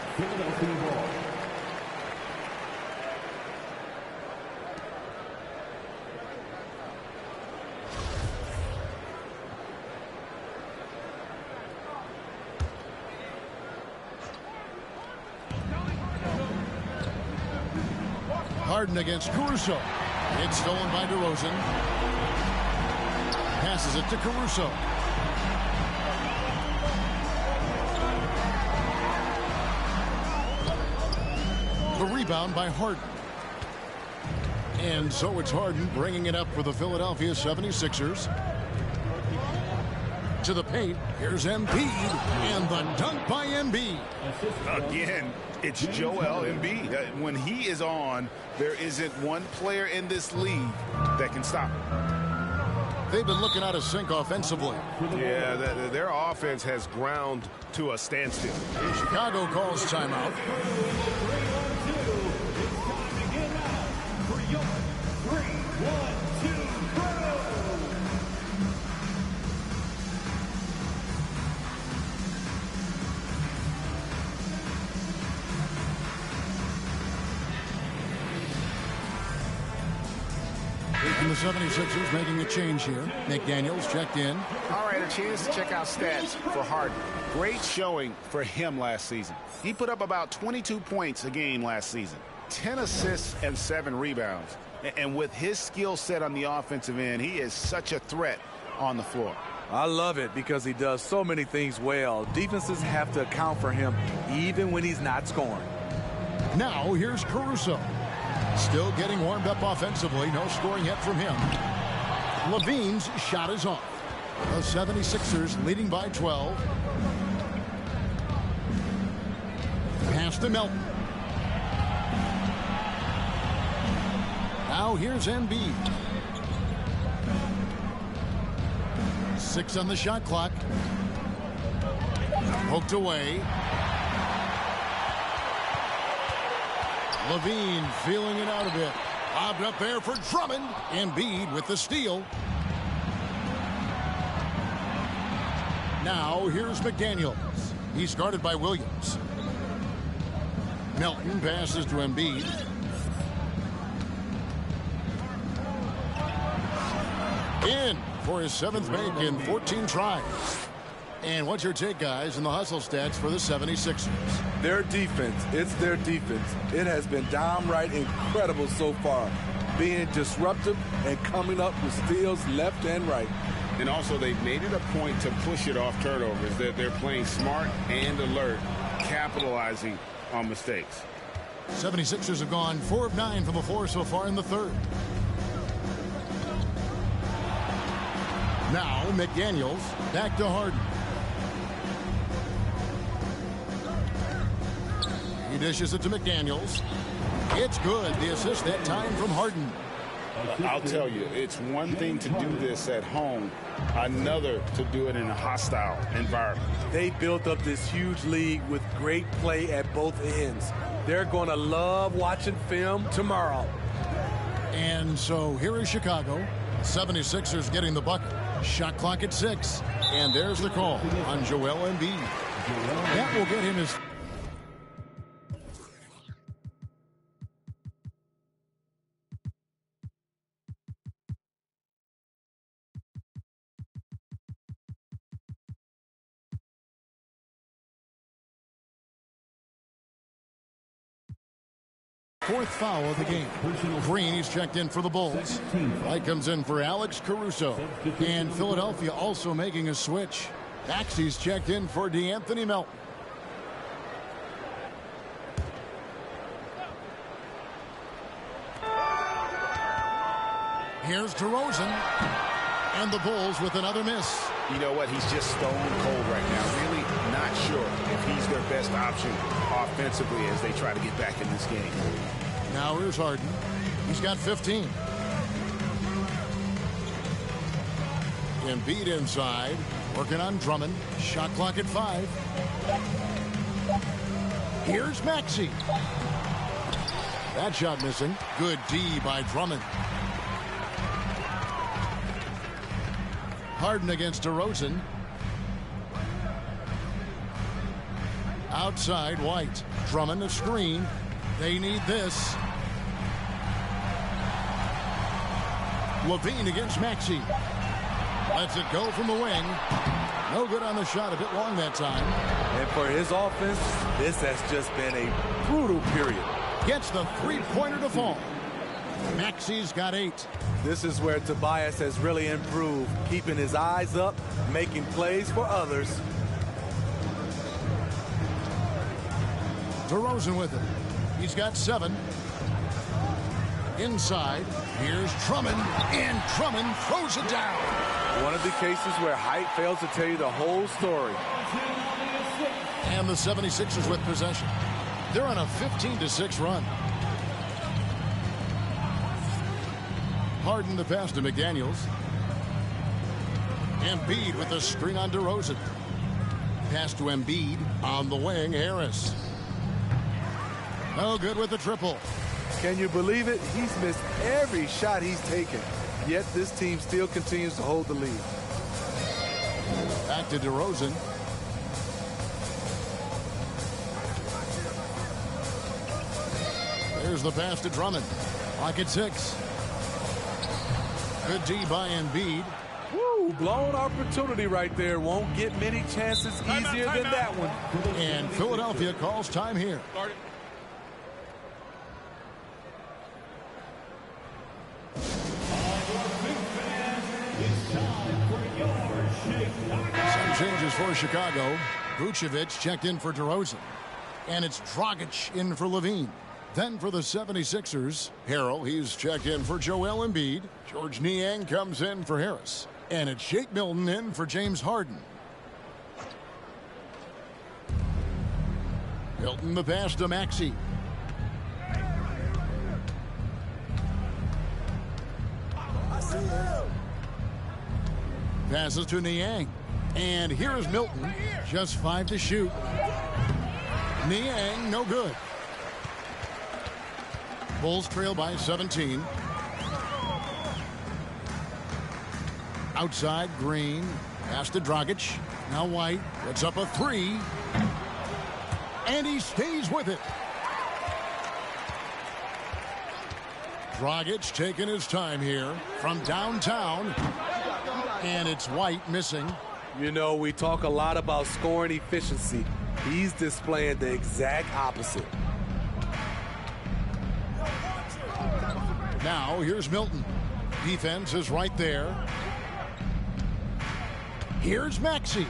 Speaker 1: Harden against Caruso. It's stolen by DeRozan. Passes it to Caruso. The rebound by Harden. And so it's Harden bringing it up for the Philadelphia 76ers. To the paint. Here's Embiid. And the dunk by Embiid.
Speaker 3: Again, it's Joel Embiid. When he is on, there isn't one player in this league that can stop him.
Speaker 1: They've been looking out of sync offensively.
Speaker 9: Yeah, their offense has ground to a standstill.
Speaker 1: Chicago calls timeout. And the 76ers making a change here. McDaniels checked in.
Speaker 3: All right, a chance to check out stats for Harden. Great showing for him last season. He put up about 22 points a game last season. 10 assists and 7 rebounds. And with his skill set on the offensive end, he is such a threat on the floor.
Speaker 4: I love it because he does so many things well. Defenses have to account for him even when he's not scoring.
Speaker 1: Now here's Caruso. Still getting warmed up offensively. No scoring yet from him. Levine's shot is off. The 76ers leading by 12. Pass to Melton. Now here's Embiid. 6 on the shot clock. Poked away. Levine feeling it out a bit. Lobbed up there for Drummond. Embiid with the steal. Now here's McDaniels. He's guarded by Williams. Melton passes to Embiid. In for his 7th make in 14 tries. And what's your take, guys, in the hustle stats for the 76ers?
Speaker 4: Their defense, it's their defense. It has been downright incredible so far, being disruptive and coming up with steals left and right.
Speaker 3: And also, they've made it a point to push it off turnovers. They're playing smart and alert, capitalizing on mistakes.
Speaker 1: 76ers have gone 4 of 9 from the floor so far in the third. Now McDaniels back to Harden. He dishes it to McDaniels. It's good. The assist that time from Harden.
Speaker 3: I'll tell you, it's one thing to do this at home, another to do it in a hostile environment.
Speaker 4: They built up this huge lead with great play at both ends. They're going to love watching film tomorrow.
Speaker 1: And so here is Chicago. 76ers getting the bucket. Shot clock at 6. And there's the call on Joel Embiid. That will get him his... fourth foul of the game. Green, he's checked in for the Bulls. White comes in for Alex Caruso. And Philadelphia also making a switch. Maxey's checked in for DeAnthony Melton. Here's DeRozan. And the Bulls with another miss.
Speaker 3: You know what? He's just stone cold right now. Really not sure if he's their best option offensively as they try to get back in this game.
Speaker 1: Now here's Harden. He's got 15. Embiid inside. Working on Drummond. Shot clock at 5. Here's Maxey. That shot missing. Good D by Drummond. Harden against DeRozan. Outside, White. Drummond a screen. They need this. Levine against Maxey. Lets it go from the wing. No good on the shot. A bit long that time.
Speaker 4: And for his offense, this has just been a brutal period.
Speaker 1: Gets the three-pointer to fall. Maxey's got 8.
Speaker 4: This is where Tobias has really improved, keeping his eyes up, making plays for others.
Speaker 1: DeRozan with it. He's got 7. Inside, here's Drummond, and Drummond throws it down.
Speaker 4: One of the cases where height fails to tell you the whole story.
Speaker 1: And the 76ers with possession. They're on a 15-6 run. Harden the pass to McDaniels. Embiid with the screen on DeRozan. Pass to Embiid on the wing, Harris. No good with the triple.
Speaker 4: Can you believe it? He's missed every shot he's taken. Yet this team still continues to hold the lead.
Speaker 1: Back to DeRozan. There's the pass to Drummond. Clock at 6. Good D by Embiid.
Speaker 4: Woo, blown opportunity right there. Won't get many chances easier than that one.
Speaker 1: And Philadelphia calls time here. Some changes for Chicago. Vucevic checked in for DeRozan. And it's Dragic in for Levine. Then for the 76ers, Harrell, he's checked in for Joel Embiid. George Niang comes in for Harris. And it's Shake Milton in for James Harden. Milton the pass to Maxey. Passes to Niang. And here's Milton. Just 5 to shoot. Niang, no good. Bulls trail by 17. Outside, Green. Pass to Dragic. Now White. Gets up a 3. And he stays with it. Dragic taking his time here from downtown. And it's White missing.
Speaker 4: You know, we talk a lot about scoring efficiency. He's displaying the exact opposite.
Speaker 1: Now, here's Milton. Defense is right there. Here's Maxey.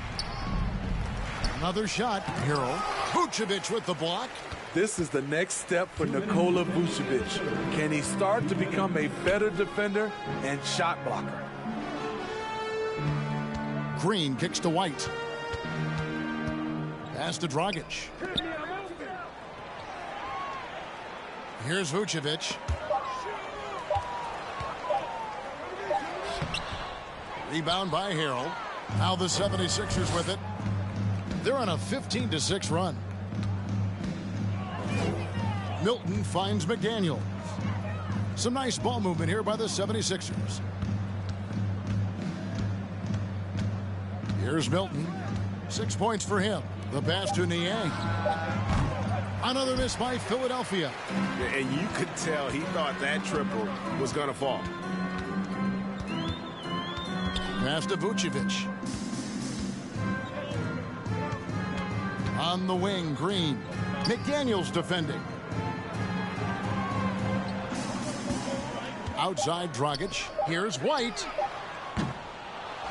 Speaker 1: Another shot. Harrell. Vucevic with the block.
Speaker 4: This is the next step for Nikola Vucevic. Can he start to become a better defender and shot blocker?
Speaker 1: Green kicks to White. Pass to Dragic. Here's Vucevic. Rebound by Harrell. Now the 76ers with it. They're on a 15-6 run. Milton finds McDaniel. Some nice ball movement here by the 76ers. Here's Milton. 6 points for him. The pass to Niang. Another miss by Philadelphia.
Speaker 9: And you could tell he thought that triple was going to fall.
Speaker 1: Pass to Vucevic. On the wing, Green. McDaniel's defending. Outside, Dragic. Here's White.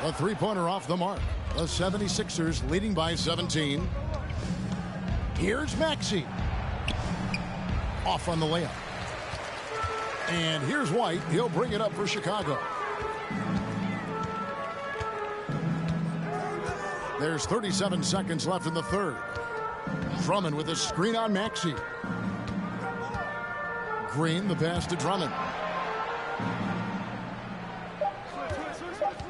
Speaker 1: A three-pointer off the mark. The 76ers leading by 17. Here's Maxey. Off on the layup. And here's White. He'll bring it up for Chicago. There's 37 seconds left in the third. Drummond with a screen on Maxey. Green, the pass to Drummond.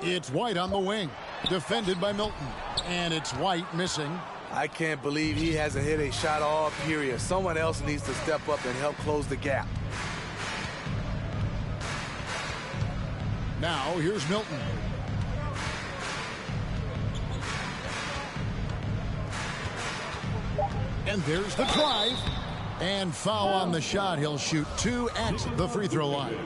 Speaker 1: It's White on the wing. Defended by Milton. And it's White missing.
Speaker 4: I can't believe he hasn't hit a shot all period. Someone else needs to step up and help close the gap.
Speaker 1: Now, here's Milton. And there's the drive. And foul on the shot. He'll shoot 2 at the free throw line.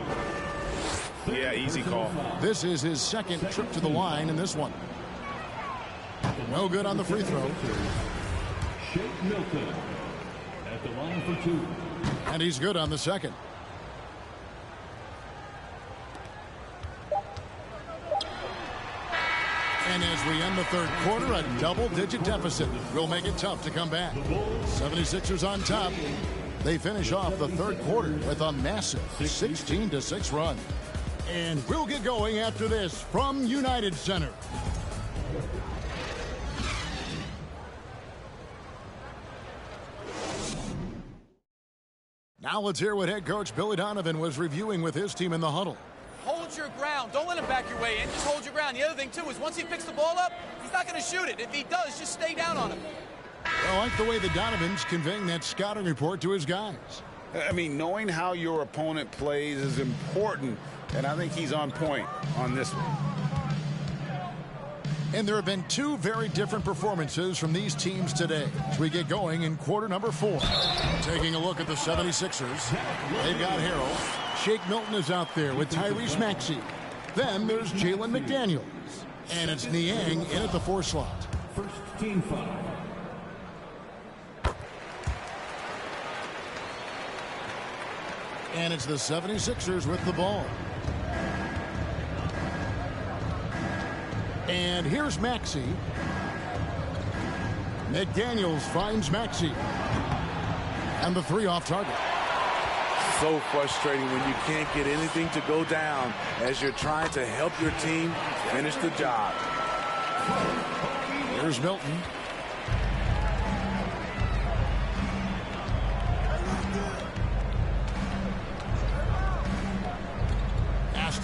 Speaker 9: Yeah, easy call.
Speaker 1: This is his second trip to the line in this one. No good on the free throw.
Speaker 5: Shake Milton at the line for 2.
Speaker 1: And he's good on the second. And as we end the third quarter, a double-digit deficit will make it tough to come back. 76ers on top. They finish off the third quarter with a massive 16-6 run. And we'll get going after this from United Center. Now let's hear what head coach Billy Donovan was reviewing with his team in the huddle.
Speaker 6: Hold your ground. Don't let him back your way in. Just hold your ground. The other thing, too, is once he picks the ball up, he's not going to shoot it. If he does, just stay down on him.
Speaker 1: I like the way the Donovan's conveying that scouting report to his guys.
Speaker 3: I mean, knowing how your opponent plays is important, and I think he's on point on this one.
Speaker 1: And there have been 2 very different performances from these teams today as we get going in quarter number 4. Taking a look at the 76ers, they've got Harrell. Shake Milton is out there with Tyrese Maxey. Then there's Jalen McDaniels. And it's Niang in at the 4 slot.
Speaker 5: First team foul.
Speaker 1: And it's the 76ers with the ball. And here's Maxey. McDaniels finds Maxey. And the three off target.
Speaker 4: So frustrating when you can't get anything to go down as you're trying to help your team finish the job.
Speaker 1: Here's Milton.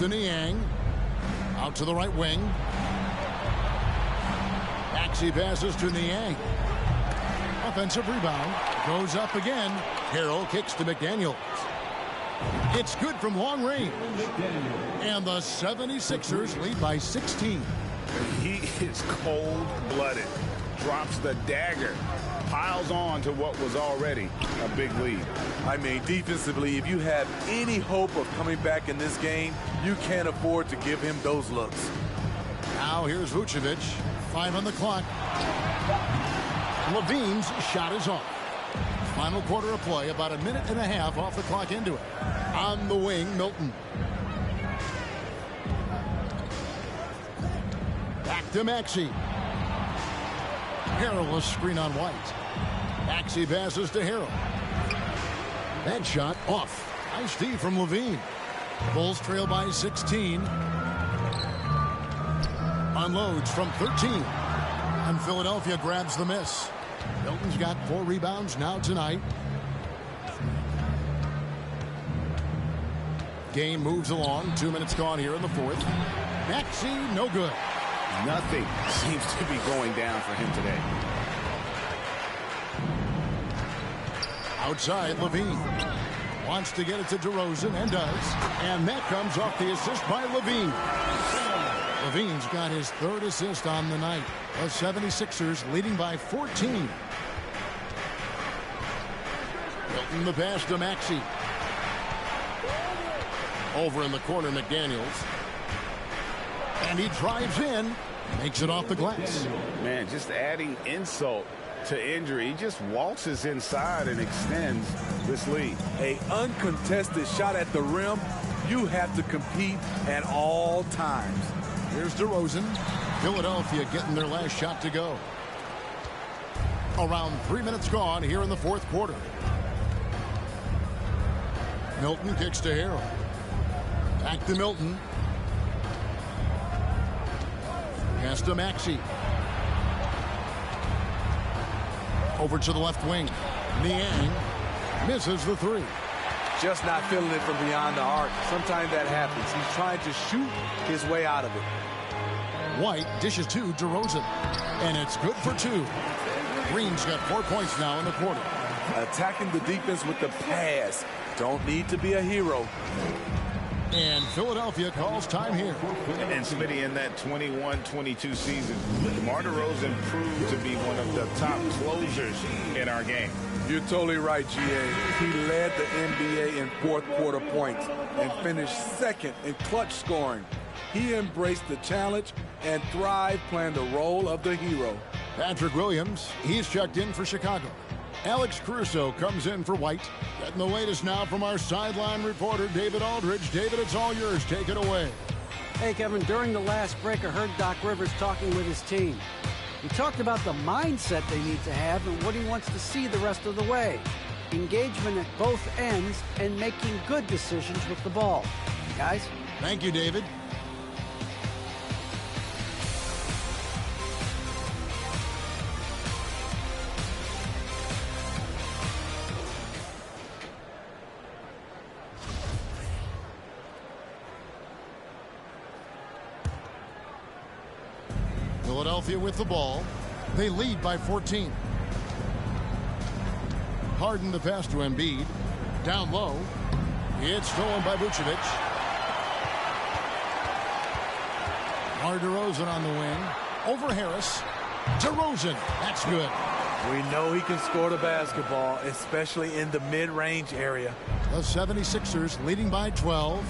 Speaker 1: Niang out to the right wing. Maxey passes to Niang. Offensive rebound. Goes up again. Harrell kicks to McDaniels. It's good from long range. And the 76ers lead by 16.
Speaker 3: He is cold-blooded. Drops the dagger. Piles on to what was already a big lead.
Speaker 4: I mean, defensively, if you have any hope of coming back in this game, you can't afford to give him those looks.
Speaker 1: Now here's Vucevic. 5 on the clock. Levine's shot is off. Final quarter of play, about a minute and a half off the clock into it. On the wing, Milton. Back to Maxey. Harrell, a screen on White. Maxey passes to Harrell. That shot off. Nice D from Levine. Bulls trail by 16. Unloads from 13. And Philadelphia grabs the miss. Milton's got 4 rebounds now tonight. Game moves along. 2 minutes gone here in the fourth. Maxey, no good.
Speaker 3: Nothing seems to be going down for him today.
Speaker 1: Outside, Levine wants to get it to DeRozan and does. And that comes off the assist by Levine. Levine's got his 3rd assist on the night. The 76ers leading by 14. Milton the pass to Maxey. Over in the corner, McDaniels. And he drives in, makes it off the glass.
Speaker 3: Man, just adding insult to injury. He just waltzes inside and extends this lead.
Speaker 4: An uncontested shot at the rim, you have to compete at all times.
Speaker 1: Here's DeRozan. Philadelphia getting their last shot to go. Around 3 minutes gone here in the fourth quarter. Milton kicks to Harrell. Back to Milton. Pass to Maxey. Over to the left wing. Niang misses the 3.
Speaker 4: Just not feeling it from beyond the arc. Sometimes that happens. He's trying to shoot his way out of it.
Speaker 1: White dishes to DeRozan. And it's good for 2. Green's got 4 points now in the quarter.
Speaker 4: Attacking the defense with the pass. Don't need to be a hero.
Speaker 1: And Philadelphia calls time here.
Speaker 3: And Smitty, in that 21-22 season, DeMar DeRozan proved to be one of the top closers in our game.
Speaker 4: You're totally right, GA. He led the NBA in fourth quarter points and finished 2nd in clutch scoring. He embraced the challenge and thrived playing the role of the hero.
Speaker 1: Patrick Williams, he's checked in for Chicago. Alex Caruso comes in for White. Getting the latest now from our sideline reporter, David Aldridge. David, it's all yours. Take it away.
Speaker 2: Hey, Kevin, during the last break, I heard Doc Rivers talking with his team. He talked about the mindset they need to have and what he wants to see the rest of the way. Engagement at both ends and making good decisions with the ball. Guys?
Speaker 1: Thank you, David. Philadelphia with the ball. They lead by 14. Harden the pass to Embiid. Down low. It's stolen by Vucevic. DeRozan on the wing. Over Harris. DeRozan. That's good.
Speaker 4: We know he can score the basketball, especially in the mid-range area.
Speaker 1: The 76ers leading by 12.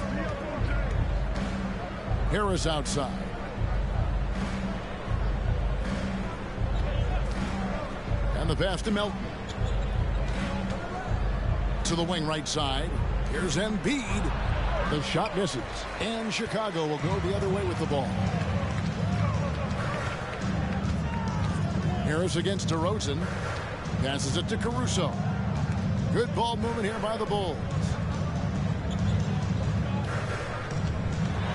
Speaker 1: Harris outside. And the pass to Milton. To the wing right side. Here's Embiid. The shot misses. And Chicago will go the other way with the ball. Harris against DeRozan. Passes it to Caruso. Good ball movement here by the Bulls.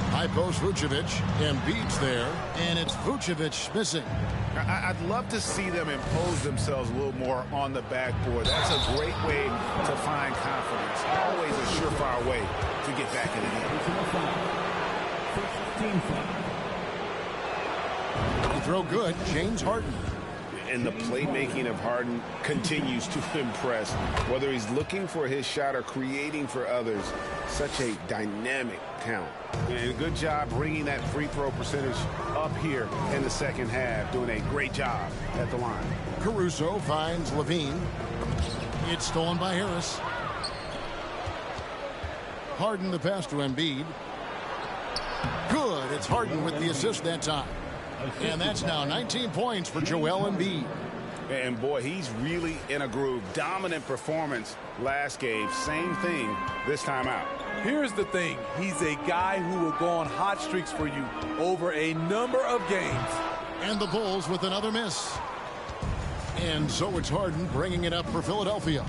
Speaker 1: High post Vucevic. Embiid's there. And it's Vucevic missing.
Speaker 9: I'd love to see them impose themselves a little more on the backboard. That's a great way to find confidence. Always a surefire way to get back in the game.
Speaker 1: Throw good. James Harden.
Speaker 3: And the playmaking of Harden continues to impress. Whether he's looking for his shot or creating for others, such a dynamic talent. And good job bringing that free throw percentage up here in the second half. Doing a great job at the line.
Speaker 1: Caruso finds Levine. It's stolen by Harris. Harden the pass to Embiid. Good. It's Harden with the assist that time. And that's now 19 points for Joel Embiid.
Speaker 3: And boy, he's really in a groove. Dominant performance last game. Same thing this time out.
Speaker 4: Here's the thing. He's a guy who will go on hot streaks for you over a number of games.
Speaker 1: And the Bulls with another miss. And so it's Harden bringing it up for Philadelphia.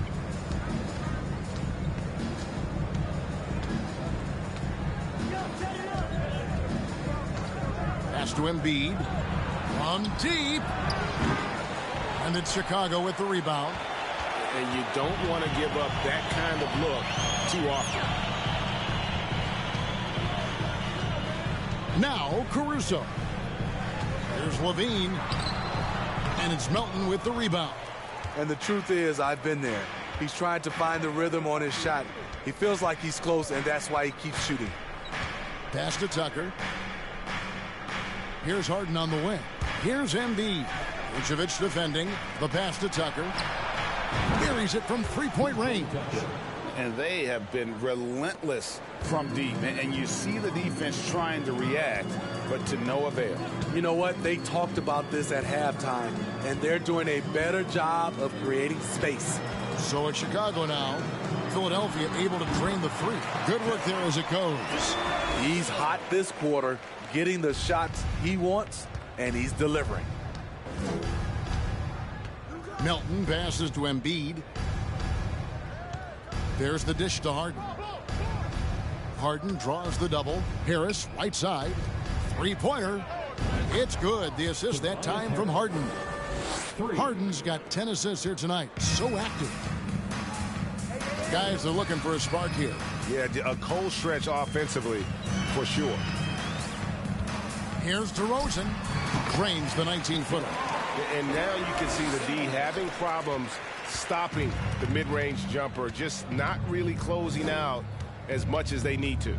Speaker 1: Pass to Embiid. From deep. And it's Chicago with the rebound.
Speaker 3: And you don't want to give up that kind of look too often.
Speaker 1: Now Caruso. Here's Levine. And it's Melton with the rebound.
Speaker 4: And the truth is, I've been there. He's trying to find the rhythm on his shot. He feels like he's close, and that's why he keeps shooting.
Speaker 1: Pass to Tucker. Here's Harden on the wing. Here's Embiid. Vucevic defending. The pass to Tucker. Carries it from three-point range.
Speaker 3: And they have been relentless from deep. And you see the defense trying to react, but to no avail.
Speaker 4: You know what? They talked about this at halftime, and they're doing a better job of creating space.
Speaker 1: So it's Chicago now. Philadelphia able to drain the three. Good work there as it goes.
Speaker 4: He's hot this quarter, getting the shots he wants, and he's delivering.
Speaker 1: Melton passes to Embiid. There's the dish to Harden. Harden draws the double. Harris, right side. Three-pointer. It's good. The assist that time from Harden. Harden's got 10 assists here tonight. So active. Guys are looking for a spark here.
Speaker 3: Yeah, a cold stretch offensively for sure.
Speaker 1: Here's DeRozan. Drains the 19-footer.
Speaker 3: And now you can see the D having problems stopping the mid-range jumper, just not really closing out as much as they need to.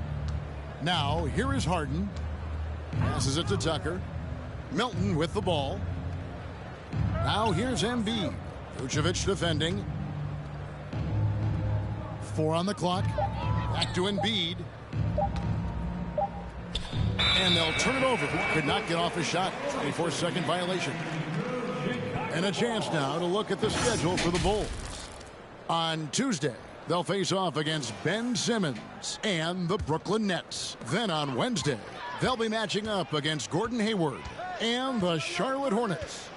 Speaker 1: Now, here is Harden. Passes it to Tucker. Melton with the ball. Now here's Embiid. Vucevic defending. 4 on the clock. Back to Embiid. And they'll turn it over. Could not get off his shot. 24-second violation. And a chance now to look at the schedule for the Bulls. On Tuesday, they'll face off against Ben Simmons and the Brooklyn Nets. Then on Wednesday, they'll be matching up against Gordon Hayward and the Charlotte Hornets.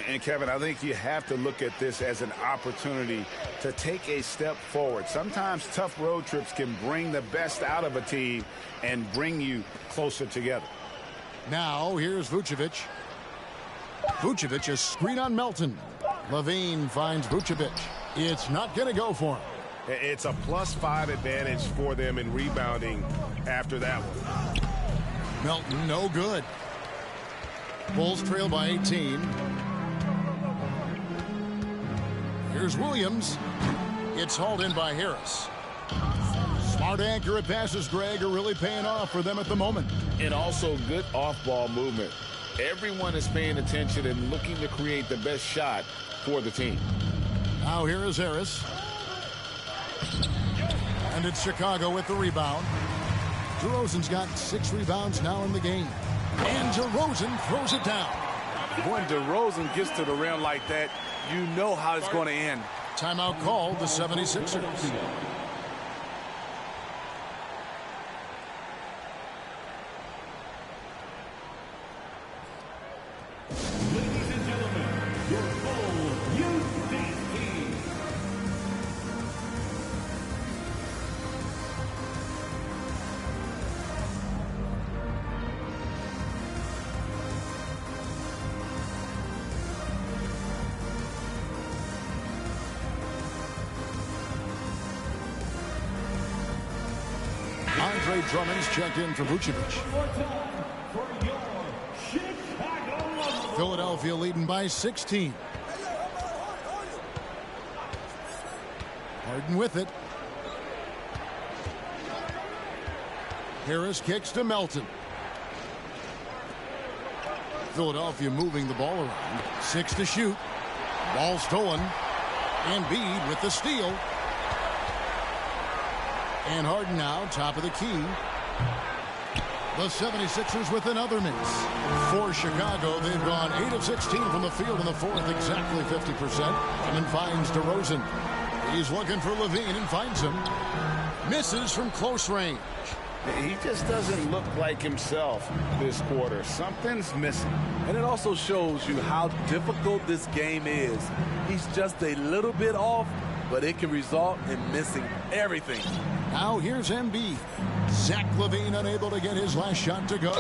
Speaker 3: And Kevin, I think you have to look at this as an opportunity to take a step forward. Sometimes tough road trips can bring the best out of a team and bring you closer together.
Speaker 1: Now, here's Vucevic. Vucevic is screen on Melton. Levine finds Vucevic. It's not going to go for him.
Speaker 3: It's a +5 advantage for them in rebounding after that one.
Speaker 1: Melton, no good. Bulls trail by 18. Here's Williams. It's hauled in by Harris. Smart, accurate passes, Greg, are really paying off for them at the moment.
Speaker 3: And also good off-ball movement. Everyone is paying attention and looking to create the best shot for the team.
Speaker 1: Now here is Harris. And it's Chicago with the rebound. DeRozan's got 6 rebounds now in the game. And DeRozan throws it down.
Speaker 4: When DeRozan gets to the rim like that, you know how it's going to end.
Speaker 1: Timeout called the 76ers.
Speaker 5: Ladies and gentlemen, your
Speaker 1: Andre Drummond's checked in for Vucevic. Philadelphia leading by 16. Harden with it. Harris kicks to Melton. Philadelphia moving the ball around. 6 to shoot. Ball stolen. Embiid with the steal. And Harden now, top of the key. The 76ers with another miss. For Chicago, they've gone 8 of 16 from the field in the fourth, exactly 50%. And then finds DeRozan. He's looking for Levine and finds him. Misses from close range.
Speaker 3: He just doesn't look like himself this quarter. Something's missing.
Speaker 4: And it also shows you how difficult this game is. He's just a little bit off, but it can result in missing everything.
Speaker 1: Now here's Embiid. Zach LaVine unable to get his last shot to go.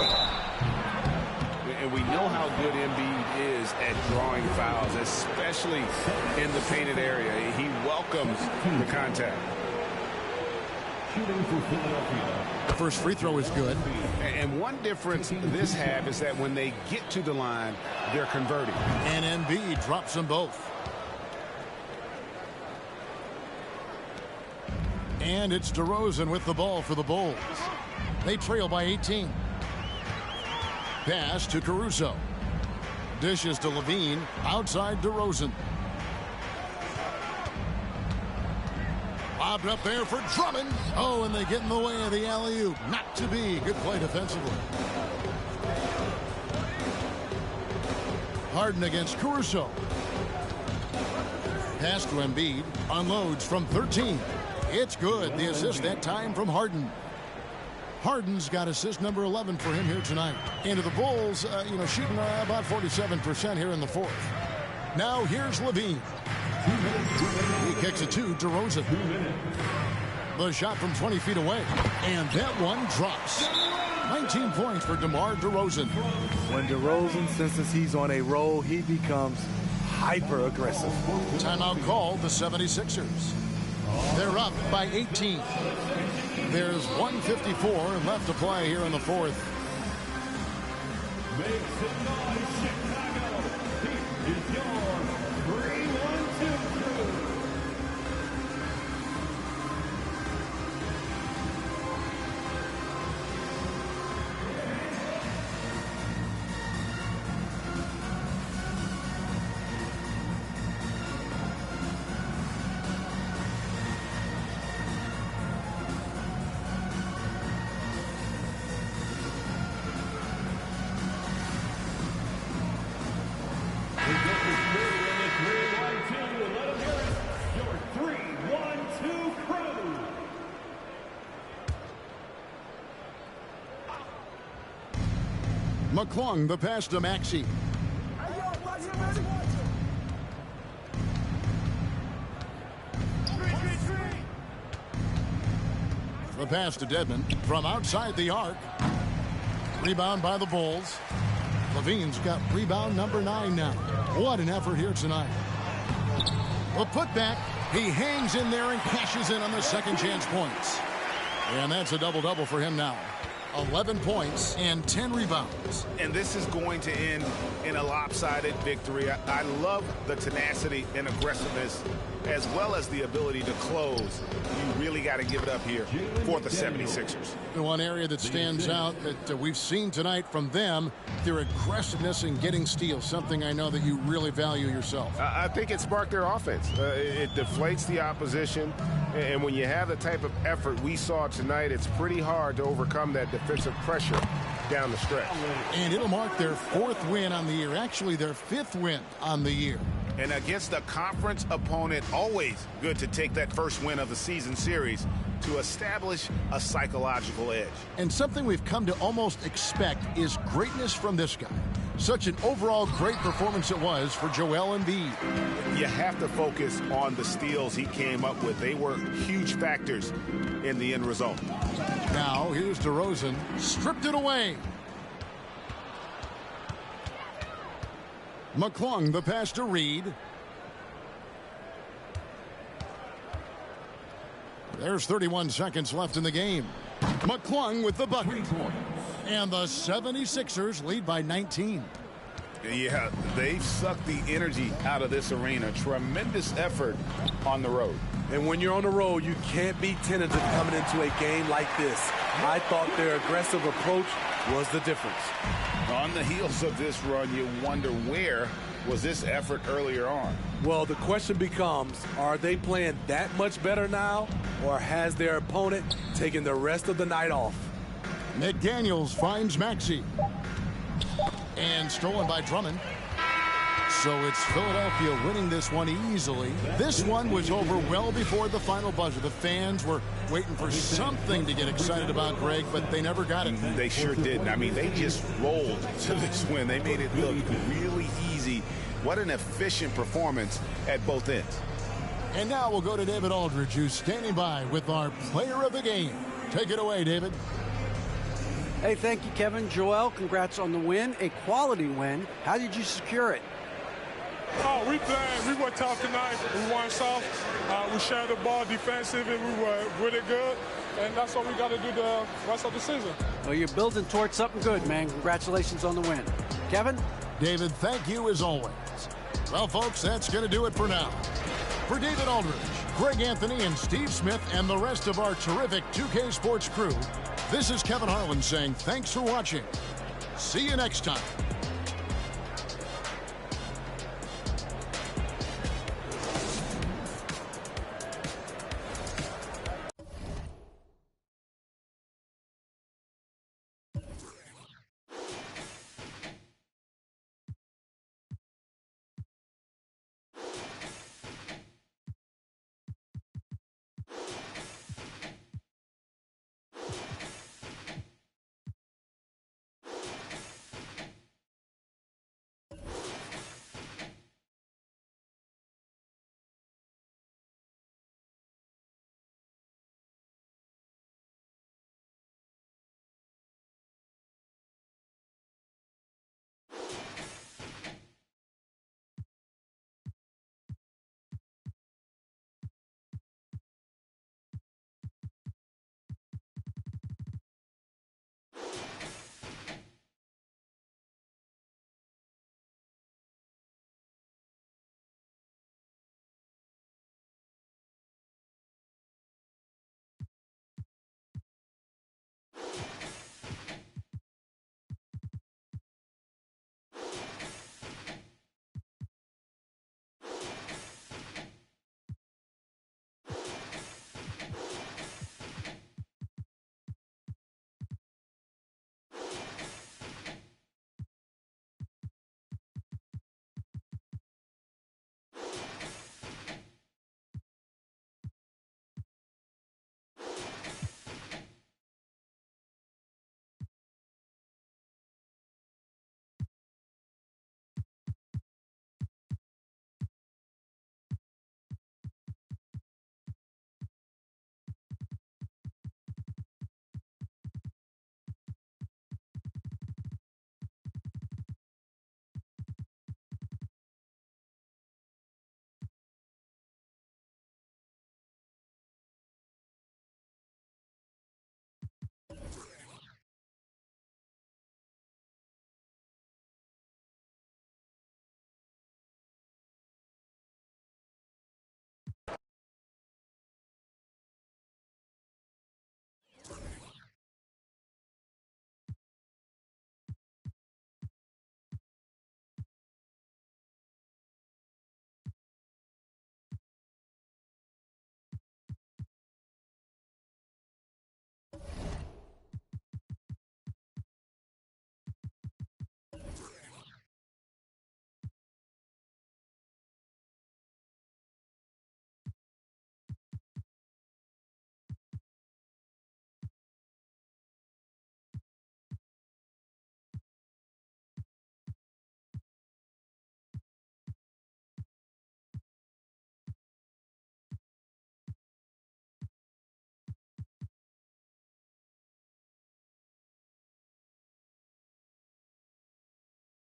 Speaker 3: And we know how good Embiid is at drawing fouls, especially in the painted area. He welcomes the contact.
Speaker 5: Shooting for Philadelphia.
Speaker 1: The first free throw is good.
Speaker 3: And one difference this half is that when they get to the line, they're converting.
Speaker 1: And Embiid drops them both. And it's DeRozan with the ball for the Bulls. They trail by 18. Pass to Caruso. Dishes to Levine. Outside DeRozan. Lobbed up there for Drummond. Oh, and they get in the way of the alley-oop. Not to be. Good play defensively. Harden against Caruso. Pass to Embiid. Unloads from 13. It's good. The assist that time from Harden. Harden's got assist number 11 for him here tonight. Into the Bulls, shooting about 47% here in the fourth. Now here's Levine. He kicks it to DeRozan. The shot from 20 feet away. And that one drops. 19 points for DeMar DeRozan.
Speaker 4: When DeRozan senses he's on a roll, he becomes hyper-aggressive.
Speaker 1: Timeout called the 76ers. They're up by 18. There's 1:54 left to play here in the fourth.
Speaker 5: Make some noise, Chicago. Here is your 3-1-2 crew.
Speaker 1: McClung, the pass to Maxey. The pass to Dedmon from outside the arc. Rebound by the Bulls. Levine's got rebound number 9 now. What an effort here tonight. A putback. He hangs in there and cashes in on the second chance points. And that's a double-double for him now. 11 points and 10 rebounds.
Speaker 3: And this is going to end in a lopsided victory. I love the tenacity and aggressiveness as well as the ability to close. You really got to give it up here for the 76ers.
Speaker 1: One area that stands out that we've seen tonight from them, their aggressiveness in getting steals, something I know that you really value yourself.
Speaker 10: I think it sparked their offense. It deflates the opposition, and when you have the type of effort we saw tonight, it's pretty hard to overcome that defensive pressure down the stretch.
Speaker 1: And it'll mark their 4th win on the year, actually their 5th win on the year.
Speaker 3: And against a conference opponent, always good to take that first win of the season series to establish a psychological edge.
Speaker 1: And something we've come to almost expect is greatness from this guy. Such an overall great performance it was for Joel Embiid.
Speaker 3: You have to focus on the steals he came up with. They were huge factors in the end result.
Speaker 1: Now here's DeRozan, stripped it away. McClung, the pass to Reed. There's 31 seconds left in the game. McClung with the bucket. And the 76ers lead by 19.
Speaker 3: Yeah, they've sucked the energy out of this arena. Tremendous effort on the road.
Speaker 4: And when you're on the road, you can't be tentative coming into a game like this. I thought their aggressive approach was the difference.
Speaker 3: On the heels of this run, you wonder where was this effort earlier on?
Speaker 4: Well, the question becomes, are they playing that much better now, or has their opponent taken the rest of the night off?
Speaker 1: McDaniels finds Maxey. And stolen by Drummond. So it's Philadelphia winning this one easily. This one was over well before the final buzzer. The fans were waiting for something to get excited about, Greg, but they never got it.
Speaker 3: They sure didn't. I mean, they just rolled to this win. They made it look really easy. What an efficient performance at both ends.
Speaker 1: And now we'll go to David Aldridge, who's standing by with our player of the game. Take it away, David.
Speaker 2: Hey, thank you, Kevin. Joel, congrats on the win, a quality win. How did you secure it?
Speaker 11: Oh, we were tough tonight. We won soft. We shared the ball defensive, and we were really good. And that's what we got to do the rest of the season.
Speaker 2: Well, you're building towards something good, man. Congratulations on the win. Kevin?
Speaker 1: David, thank you as always. Well, folks, that's going to do it for now. For David Aldridge, Greg Anthony, and Steve Smith, and the rest of our terrific 2K Sports crew, this is Kevin Harlan saying thanks for watching. See you next time.